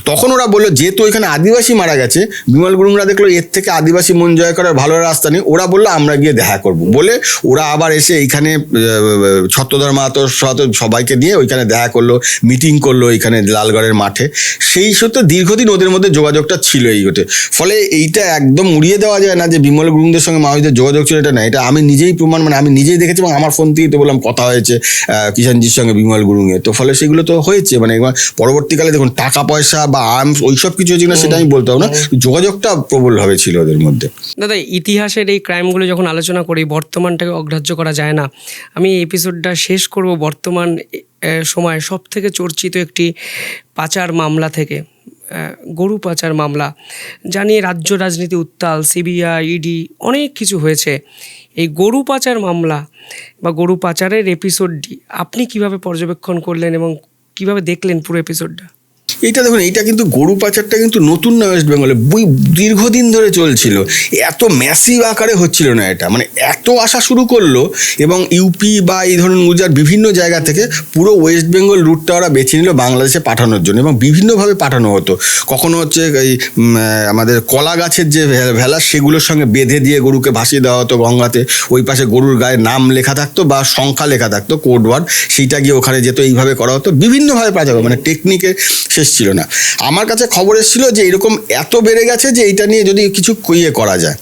তখন ওরা বললো যেহেতু ওইখানে আদিবাসী মারা গেছে, বিমল গুরুংরা দেখলো এর থেকে আদিবাসী মন জয় করার ভালো রাস্তা নেই, ওরা বললো আমরা গিয়ে দেখা করবো বলে ওরা আবার এসে এইখানে ছত্রধর মাহাতোর সাথে সবাইকে নিয়ে ওইখানে দেখা করলো, মিটিং করলো এইখানে লালগড়ের মাঠে। সেই সূত্রে দীর্ঘদিন ওদের মধ্যে যোগাযোগটা ছিল এই হতে। ফলে এইটা একদম উড়িয়ে দেওয়া যায় না যে বিমল গুরুংদের সঙ্গে মাওয়িদের যোগাযোগ ছিল, এটা না, এটা আমি নিজেই প্রমাণ, মানে আমি নিজেই দেখেছি এবং আমার ফোন থেকেই তো বললাম কথা হয়েছে কিষাণজির সঙ্গে বিমল গুরুংয়ের। তো ফলে সেগুলো তো হয়েছে, মানে পরবর্তীকালে দেখুন টাকা পয়সা বা আর্মস ওইসব কিছু হয়েছে কিনা সেটা আমি বলতে পারবো না, যোগাযোগটা প্রবলভাবে ছিল ওদের মধ্যে। দাদা, ইতিহাসের এই ক্রাইমগুলো যখন আলোচনা করি, বর্তমানটাকে অগ্রাহ্য করা যায় না। আমি এই এপিসোডটা শেষ করব বর্তমান সময় সব থেকে চর্চিত একটি পাচার মামলা থেকে, গরু পাচার মামলা। জানি রাজ্য রাজনীতি উত্তাল, সিবিআই, ইডি অনেক কিছু হয়েছে। এই গরু পাচার মামলা বা গরু পাচারের এপিসোডটি আপনি কিভাবে পর্যবেক্ষণ করলেন এবং কিভাবে দেখলেন পুরো এপিসোডটা? এইটা দেখুন, এইটা কিন্তু গরু পাচারটা কিন্তু নতুন না ওয়েস্ট বেঙ্গলে, দীর্ঘদিন ধরে চলছিল, এত ম্যাসিভ আকারে হচ্ছিল না এটা, মানে এত আসা শুরু করলো এবং ইউপি বা এই ধরনের গুজরাট বিভিন্ন জায়গা থেকে পুরো ওয়েস্ট বেঙ্গল রুটটা ওরা বেছে নিল বাংলাদেশে পাঠানোর জন্য এবং বিভিন্নভাবে পাঠানো হতো। কখনো হচ্ছে এই আমাদের কলা গাছের যে ভেলা সেগুলোর সঙ্গে বেঁধে দিয়ে গরুকে ভাসিয়ে দেওয়া হতো গঙ্গাতে, ওই পাশে গরুর গায়ে নাম লেখা থাকতো বা সংখ্যা লেখা থাকতো, কোড ওয়ার্ড, সেইটা গিয়ে ওখানে যেত, এইভাবে করা হতো, বিভিন্নভাবে পাঠানো, মানে টেকনিকের শেষ ছিল না। আমার কাছে খবর এসেছিল যে এরকম এত বেড়ে গেছে যে এইটা নিয়ে যদি কিছু করা যায়।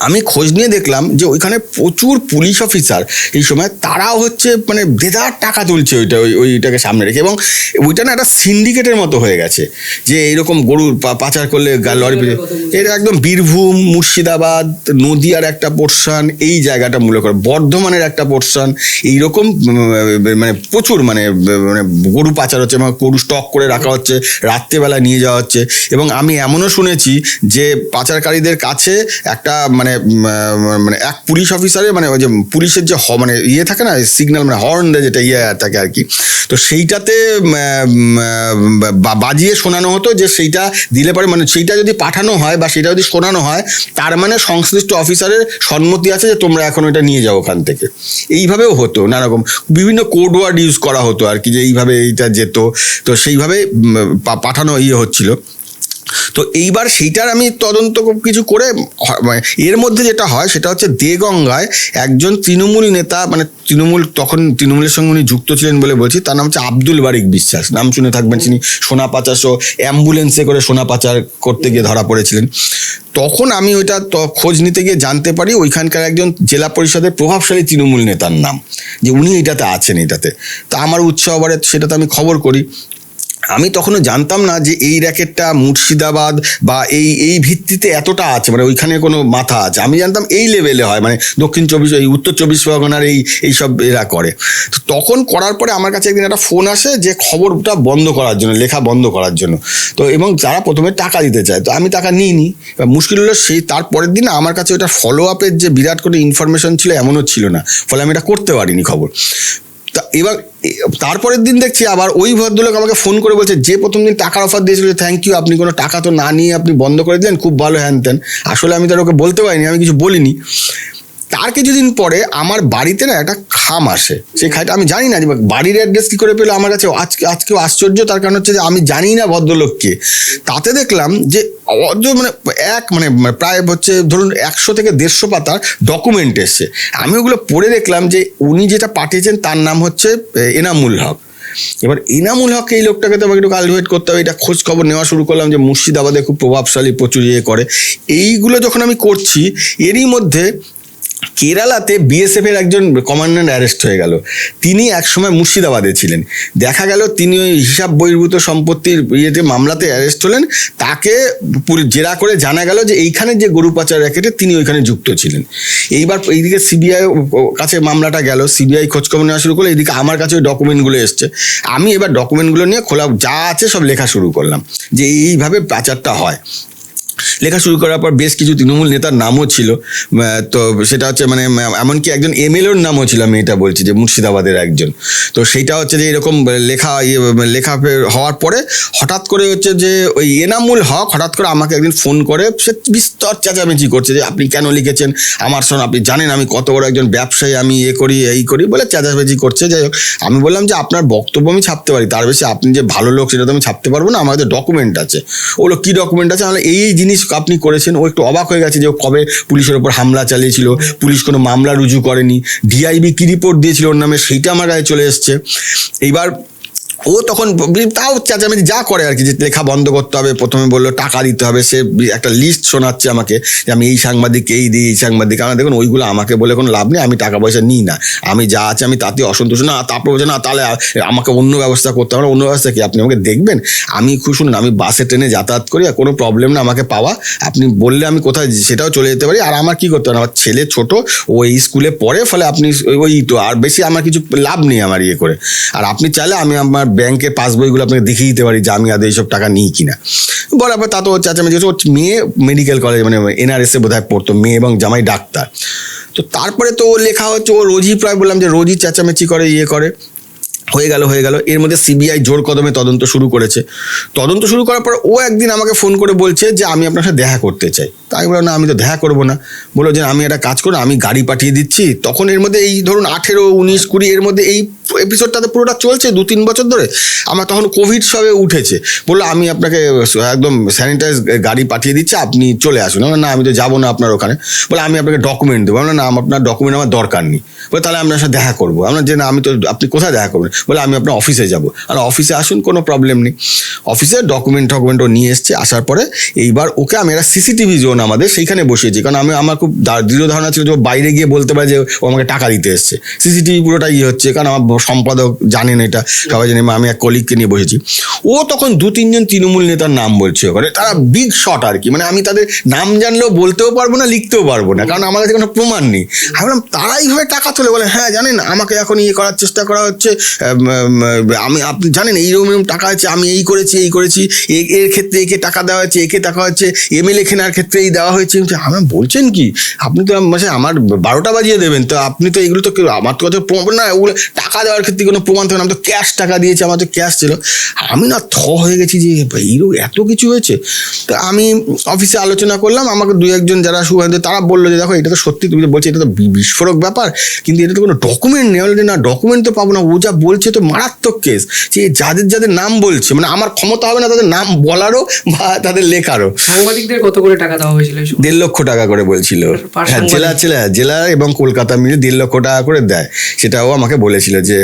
আমি খোঁজ নিয়ে দেখলাম যে ওইখানে প্রচুর পুলিশ অফিসার এই সময় তারাও হচ্ছে মানে দেদার টাকা তুলছে ওইটাকে সামনে রেখে, এবং ওইটা না একটা সিন্ডিকেটের মতো হয়ে গেছে যে এইরকম গরু পাচার করলে লরি, এটা একদম বীরভূম, মুর্শিদাবাদ, নদিয়ার একটা পোর্শন, এই জায়গাটা মূল্য করে বর্ধমানের একটা পোর্শন, এইরকম মানে প্রচুর মানে গরু পাচার হচ্ছে, মানে গরু স্টক করে রাখা হচ্ছে, রাত্রেবেলা নিয়ে যাওয়া হচ্ছে। এবং আমি এমনও শুনেছি যে পাচারকারীদের কাছে একটা মানে এক পুলিশ অফিসারে মানে ওই যে পুলিশের যে মানে ইয়ে থাকে না সিগন্যাল, মানে হর্ন দেয় যেটা ইয়ে থাকে আর কি, তো সেইটাতে বাজিয়ে শোনানো হতো যে সেইটা দিলে পরে মানে সেইটা যদি পাঠানো হয় বা সেটা যদি শোনানো হয় তার মানে সংশ্লিষ্ট অফিসারের সম্মতি আছে যে তোমরা এখন ওইটা নিয়ে যাও ওখান থেকে। এইভাবেও হতো, নানারকম বিভিন্ন কোড ওয়ার্ড ইউজ করা হতো আর কি, যে এইভাবে এইটা যেত, তো সেইভাবে পাঠানো ইয়ে হচ্ছিল। তো এইবার সেইটার আমি তদন্ত কিছু করে, এর মধ্যে যেটা হয় সেটা হচ্ছে দেগঙ্গায় একজন তৃণমূল নেতা, মানে তখন তৃণমূলের সঙ্গে উনি যুক্ত ছিলেন বলে বলছি, তার নাম হচ্ছে আব্দুল বারিক বিশ্বাস, নাম শুনে থাকবেন, তিনি সোনা পাচার অ্যাম্বুলেন্সে করে সোনা পাচার করতে গিয়ে ধরা পড়েছিলেন। তখন আমি ওইটা খোঁজ নিতে গিয়ে জানতে পারি ওইখানকার একজন জেলা পরিষদের প্রভাবশালী তৃণমূল নেতার নাম, যে উনি এটাতে আছেন এটাতে। তা আমার উৎসাহবারে সেটাতে আমি খবর করি। আমি তখনও জানতাম না যে এই র্যাকেটটা মুর্শিদাবাদ বা এই ভিত্তিতে এতটা আছে, মানে ওইখানে কোনো মাথা আছে। আমি জানতাম এই লেভেলে হয়, মানে উত্তর চব্বিশ পরগনার এইসব এরা করে। তো তখন করার পরে আমার কাছে একদিন একটা ফোন আসে যে খবরটা বন্ধ করার জন্য, লেখা বন্ধ করার জন্য। তো এবং যারা প্রথমে টাকা দিতে চায়, তো আমি টাকা নিইনি। মুশকিল হলো সেই তারপরের দিন আমার কাছে ওটা ফলো আপের যে বিরাট কোনো ইনফরমেশন ছিল এমনও ছিল না, ফলে আমি এটা করতে পারিনি খবর। তা এবার তারপরের দিন দেখছি আবার ওই ভদ্রলোক আমাকে ফোন করে বলছে যে প্রথম দিন টাকার অফার দিয়েছিল, থ্যাংক ইউ, আপনি কোনো টাকা তো না নিয়ে আপনি বন্ধ করে দিলেন, খুব ভালো, হ্যান ত্যান। আসলে আমি তো ওকে বলতে পারিনি, আমি কিছু বলিনি। তার কিছুদিন পরে আমার বাড়িতে না একটা খাম আসে, সেই খাইটা আমি জানি না যে বাড়ির অ্যাড্রেস কী করে পেলো আমার কাছে আজকেও আশ্চর্য। তার কারণ হচ্ছে যে আমি জানি না ভদ্রলোককে। তাতে দেখলাম যে মানে প্রায় হচ্ছে ধরুন 100 থেকে 150 পাতার ডকুমেন্ট এসছে। আমি ওগুলো পড়ে দেখলাম যে উনি যেটা পাঠিয়েছেন তার নাম হচ্ছে এনামুল হক। এবার এনামুল হক এই লোকটাকে তো আমাকে একটু কালটিভেট করতে হবে, এটা খোঁজ খবর নেওয়া শুরু করলাম যে মুর্শিদাবাদে খুব প্রভাবশালী, প্রচুর ইয়ে করে। এইগুলো যখন আমি করছি এরই মধ্যে কেরালাতে বিএসএফ এর একজন কমান্ড্যান্ট অ্যারেস্ট হয়ে গেল। তিনি একসময় মুর্শিদাবাদে ছিলেন, দেখা গেল তিনি ওই হিসাব বহির্ভূত সম্পত্তির ইয়েতে মামলাতে অ্যারেস্ট হলেন। তাকে জেরা করে জানা গেল যে এইখানে যে গরু পাচার র্যাকেটে তিনি ওইখানে যুক্ত ছিলেন। এইবার এইদিকে সিবিআই কাছে মামলাটা গেল, সিবিআই খোঁজখবর নেওয়া শুরু করলো, এইদিকে আমার কাছে ওই ডকুমেন্টগুলো এসছে। আমি এবার ডকুমেন্টগুলো নিয়ে খোলা যা আছে সব লেখা শুরু করলাম যে এইভাবে পাচারটা হয়। লেখা শুরু করার পর বেশ কিছু তৃণমূল নেতার নামও ছিল। তো সেটা হচ্ছে মানে এমনকি একজন এমএলএর নামও ছিল, আমি এটা বলছি যে মুর্শিদাবাদের একজন। তো সেইটা হচ্ছে যে এরকম লেখা হওয়ার পরে হঠাৎ করে হচ্ছে যে ওই এনামুল হক হঠাৎ করে আমাকে একদিন ফোন করে, সে বিস্তর চেঁচামেচি করছে যে আপনি কেন লিখেছেন আমার সঙ্গে, আপনি জানেন আমি কত বড় একজন ব্যবসায়ী, আমি করি এই করি বলে চেঁচামেচি করছে। যাই হোক, আমি বললাম যে আপনার বক্তব্য আমি ছাপতে পারি, তার বেশি আপনি যে ভালো লোক সেটা তো আমি ছাপতে পারবো না, আমাদের ডকুমেন্ট আছে। ওগুলো কী ডকুমেন্ট আছে? আমরা এই জিনিস আপনি করেছেন। ও একটু অবাক হয়ে গেছে যে কবে পুলিশের ওপর হামলা চালিয়েছিল, পুলিশ কোনো মামলা রুজু করেনি, ডিআইবি কি রিপোর্ট দিয়েছিল ওর নামে সেইটা আমার গায়ে চলে এসছে। এইবার ও তখন তাও চেঁচামেচি যা করে আর কি, যে লেখা বন্ধ করতে হবে, প্রথমে বললো টাকা দিতে হবে, সে একটা লিস্ট শোনাচ্ছে আমাকে যে আমি এই সাংবাদিক এই দিই, এই সাংবাদিক। আমার দেখুন ওইগুলো আমাকে বলে কোনো লাভ নেই, আমি টাকা পয়সা নিই না, আমি যা আছে আমি তাতে অসন্তুষ্ট না। তারপর বলছে না তাহলে আমাকে অন্য ব্যবস্থা করতে হবে। অন্য ব্যবস্থা কি? আপনি আমাকে দেখবেন, আমি খুব শুনুন, আমি বাসে ট্রেনে যাতায়াত করি, আর কোনো প্রবলেম না আমাকে পাওয়া, আপনি বললে আমি কোথায় সেটাও চলে যেতে পারি। আর আমার কি করতে হবে, আমার ছেলে ছোট, ও এই স্কুলে পড়ে, ফলে আপনি ওই তো আর বেশি আমার কিছু লাভ নেই আমার করে। আর আপনি চাইলে আমি আমার ব্যাংকের পাসবইগুলো আপনাকে দেখিয়ে দিতে পারি যে আমি আদৌ এইসব টাকা নিই কিনা। বলার পর তা তো হচ্ছে আচ্ছা, ওর মেয়ে মেডিকেল কলেজ মানে এনআরএসে বোধহয় পড়তো, মেয়ে এবং জামাই ডাক্তার। তো তারপরে তো ও লেখা হচ্ছে, ও রোজই প্রায় বললাম যে রোজই চেঁচামেচি করে করে হয়ে গেল। এর মধ্যে সিবিআই জোর কদমে তদন্ত শুরু করেছে। তদন্ত শুরু করার পর ও একদিন আমাকে ফোন করে বলছে যে আমি আপনার সাথে দেখা করতে চাই। তাই বললাম না, আমি তো দেখা করবো না। বললো যে আমি একটা কাজ করো, আমি গাড়ি পাঠিয়ে দিচ্ছি। তখন এর মধ্যে এই ধরুন 18, 19, 20 এর মধ্যে এই এপিসোডটাতে পুরোটা চলছে 2-3 বছর ধরে। আমার তখন কোভিড সবে উঠেছে। বললো আমি আপনাকে একদম স্যানিটাইজ গাড়ি পাঠিয়ে দিচ্ছি, আপনি চলে আসুন। না আমি তো যাবো না আপনার ওখানে। বলে আমি আপনাকে ডকুমেন্ট দেবো। না আপনার ডকুমেন্ট আমার দরকার নেই। বলে তাহলে আপনার সাথে দেখা করবো। আমরা যে না, আমি তো, আপনি কোথায় দেখা করবেন? বলে আমি আপনার অফিসে যাবো। আর অফিসে আসুন, কোনো প্রবলেম নেই। অফিসে ডকুমেন্টও নিয়ে এসছে। আসার পরে এইবার ওকে আমি একটা সিসিটিভি জোন আমাদের সেইখানে বসিয়েছি, কারণ আমার খুব দৃঢ় ধারণা ছিল যে বাইরে গিয়ে বলতে পারে যে ও আমাকে টাকা দিতে এসছে। সিসিটিভি পুরোটা হচ্ছে, কারণ আমার সম্পাদক জানেন এটা, সবাই জানে। আমি এক কলিগকে নিয়ে বসেছি। ও তখন 2-3 জন তৃণমূল নেতার নাম বলছে ওখানে, তারা বিগ শট আর কি, মানে আমি তাদের নাম জানলেও বলতেও পারবো না, লিখতেও পারবো না, কারণ আমার কাছে কোনো প্রমাণ নেই। আমি বললাম তারা এইভাবে টাকা তোলে? বলে হ্যাঁ জানেন, আমাকে এখন করার চেষ্টা করা হচ্ছে, আপনি জানেন এইরকম টাকা আছে, আমি এই করেছি এর ক্ষেত্রে একে টাকা দেওয়া হয়েছে, একে টাকা হচ্ছে, এমএলএ কেনার ক্ষেত্রে এই দেওয়া হয়েছে। আমি বলছেন কি, আপনি তো আমার 12টা বাজিয়ে দেবেন, তো আপনি তো এগুলো তো আমার তো প্রমাণ না, ওগুলো টাকা দেওয়ার ক্ষেত্রে কোনো প্রমাণ থাকে না, আমি তো ক্যাশ টাকা দিয়েছি, আমার তো ক্যাশ ছিল। আমি না হয়ে গেছি যে এইরকম এত কিছু হয়েছে। তো আমি অফিসে আলোচনা করলাম, আমাকে 2-1 যারা সুবান্ধে তারা বললো যে দেখো এটা তো সত্যি, তুমি তো বলছো এটা তো বিস্ফোরক ব্যাপার, কিন্তু এটা তো কোনো ডকুমেন্ট নেই। বলে না ডকুমেন্ট তো পাবো না, ও যা বলছে তো মারাত্মক কেস। যে যাদের নাম বলছে, মানে আমার ক্ষমতা হবে না তাদের নাম বলারও বা তাদের লেখারও। সাংবাদিকদের কত করে টাকা দেওয়া হয়েছিল? 1.5 লক্ষ টাকা করে বলছিল। হ্যাঁ, জেলা এবং কলকাতা মিলে 1.5 লক্ষ টাকা করে দেয়, সেটাও আমাকে বলেছিল যে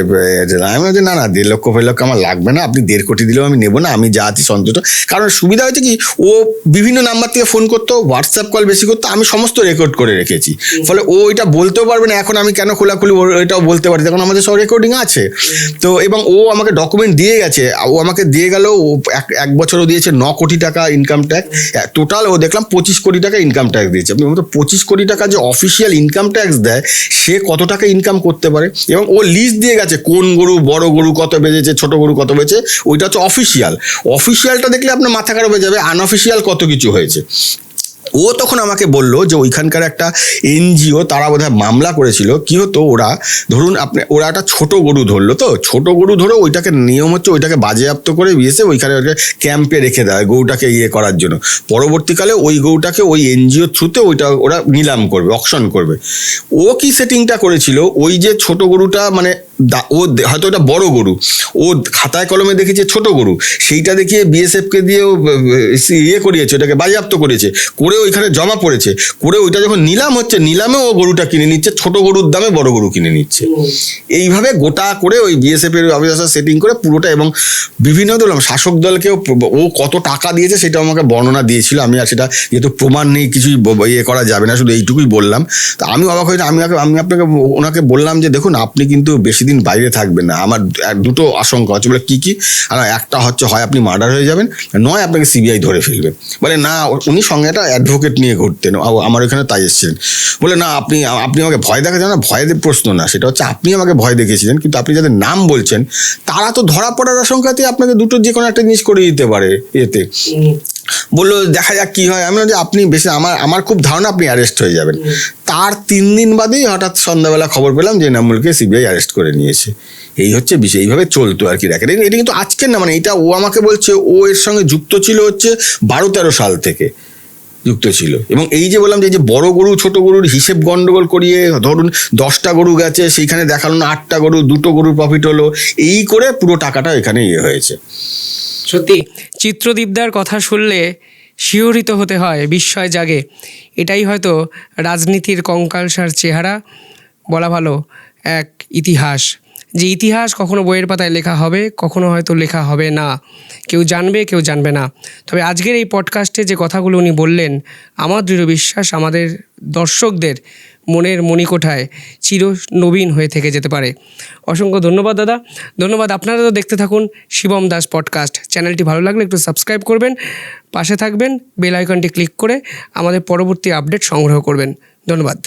আমি বলছি না 1.5 লক্ষ আমার লাগবে না, আপনি 1.5 কোটি দিলেও আমি নেবো না, আমি যা আছি সন্তুষ্ট। কারণ সুবিধা হয়েছে কি, ও বিভিন্ন নাম্বার থেকে ফোন করতো, হোয়াটসঅ্যাপ কল বেশি করতো, আমি সমস্ত রেকর্ড করে রেখেছি। ফলে ও এটা বলতেও পারবে না এখন আমি কেন খোলাখুলি ওইটাও বলতে পারি, তখন আমাদের সব রেকর্ডিং আছে। তো এবং ও আমাকে ডকুমেন্ট দিয়ে গেছে, ও আমাকে দিয়ে গেল, ও 1 বছরও দিয়েছে 9 কোটি টাকা ইনকাম ট্যাক্স টোটাল। ও দেখলাম 25 কোটি টাকা ইনকাম ট্যাক্স দিয়েছে। আপনি বলতে 25 কোটি টাকা যে অফিসিয়াল ইনকাম ট্যাক্স দেয়, সে কত টাকা ইনকাম করতে পারে। এবং ও লিস্ট দিয়ে গেছে কোন গরু, বড় গরু কত বেজেছে, ছোট গরু কত বেজেছে, ওইটা হচ্ছে অফিসিয়ালটা দেখলে আপনার মাথা খারাপ হয়ে যাবে, আনঅফিসিয়াল কত কিছু হয়েছে। ও তখন আমাকে বলল যে ওইখানকার একটা এনজিও, তারা বোধহয় মামলা করেছিল। কি হতো, ওরা একটা ছোট গরু ধরলো, তো ছোট গরু ধরে ওইটাকে নিয়ম হচ্ছে ওইটাকে বাজেয়াপ্ত করে বিয়েছে ওইখানে ক্যাম্পে রেখে দেয় গরুটাকে করার জন্য। পরবর্তীকালে ওই গরুটাকে ওই এনজিও থ্রুতে ওরা নিলাম করবে, অকশন করবে। ও কি সেটিংটা করেছিল, ওই যে ছোট গরুটা মানে ও হয়তো ওটা বড় গরু, ও খাতায় কলমে দেখেছে ছোট গরু, সেইটা দেখিয়ে বিএসএফকে দিয়ে করিয়েছে, ওটাকে বাজেয়াপ্ত করেছে, করে ওইখানে জমা পড়েছে, করে ওইটা যখন নিলাম হচ্ছে, নিলামে ও গরুটা কিনে নিচ্ছে, ছোট গরুর দামে বড় গরু কিনে নিচ্ছে। এইভাবে গোটা করে ওই বিএসএফ এর অফিসার সেটিং করে পুরোটা। এবং বিভিন্ন দল, শাসক দলকেও ও কত টাকা দিয়েছে সেটা আমাকে বর্ণনা দিয়েছিল। আমি আর সেটা যেহেতু প্রমাণ নেই, কিছুই করা যাবে না, শুধু এইটুকুই বললাম। তো আমি অবাক হয়েছি। আমি আপনাকে ওনাকে বললাম যে দেখুন, আপনি কিন্তু বেশি দিন বাইরে থাকবেন না, আমার 2টো আশঙ্কা হচ্ছে। বলে কি? আর একটা হচ্ছে, হয় আপনি মার্ডার হয়ে যাবেন, নয় আপনাকে সিবিআই ধরে ফেলবে। বলে না, উনি সঙ্গে একটা অ্যাডভোকেট নিয়ে ঘুরতেন, আমার ওখানে তাই এসেছিলেন। বলে না, আপনি আমাকে ভয় দেখাচ্ছেন না, ভয়ের প্রশ্ন না, সেটা হচ্ছে আপনি আমাকে ভয় দেখিয়েছিলেন, কিন্তু আপনি যাদের নাম বলছেন তারা তো ধরা পড়ার আশঙ্কাতে আপনাকে দুটোর যে কোনো একটা জিনিস করে দিতে পারে এতে। বললো দেখা যাক কি হয়। আমি বললাম যে আপনি বেশি আমার খুব ধারণা আপনি অ্যারেস্ট হয়ে যাবেন। তার 3 দিন বাদেই হঠাৎ সন্ধ্যাবেলা খবর পেলাম যে এনামুলকে সিবিআই অ্যারেস্ট করে নিয়েছে। এই হচ্ছে বিষয়, এইভাবে চলতো আর কি। দেখেন এটা কিন্তু আজকের না, মানে এটা ও আমাকে বলছে ও এর সঙ্গে যুক্ত ছিল হচ্ছে 12-13 সাল থেকে যুক্ত ছিল। এবং এই যে বললাম যে বড় গরু ছোট গরুর হিসেব গন্ডগোল করিয়ে, ধরুন 10টা গরু গেছে, সেইখানে দেখালো না 8টা গরু, 2টো গরুর প্রফিট হলো, এই করে পুরো টাকাটা এখানে হয়েছে। সত্যি চিত্রদীপদার কথা শুনলে শিহরিত হতে হয়, বিস্ময় জাগে। এটাই হয়তো রাজনীতির কঙ্কালসার চেহারা, বলা ভালো এক ইতিহাস। যে ইতিহাস কখনো বইয়ের পাতায় লেখা হবে, কখনো হয়তো লেখা হবে না। কেউ জানবে, কেউ জানবে না। তবে আজকের এই পডকাস্টে যে কথাগুলো উনি বললেন, আমার দৃঢ় বিশ্বাস আমাদের দর্শকদের মনের মণিকোঠায় চির নবীন হয়ে থেকে যেতে পারে। অসংখ্য ধন্যবাদ দাদা। ধন্যবাদ। আপনারা তো দেখতে থাকুন শিবম দাস পডকাস্ট। চ্যানেলটি ভালো লাগলে একটু সাবস্ক্রাইব করবেন, পাশে থাকবেন, বেল আইকনটি ক্লিক করে আমাদের পরবর্তী আপডেট সংগ্রহ করবেন। ধন্যবাদ।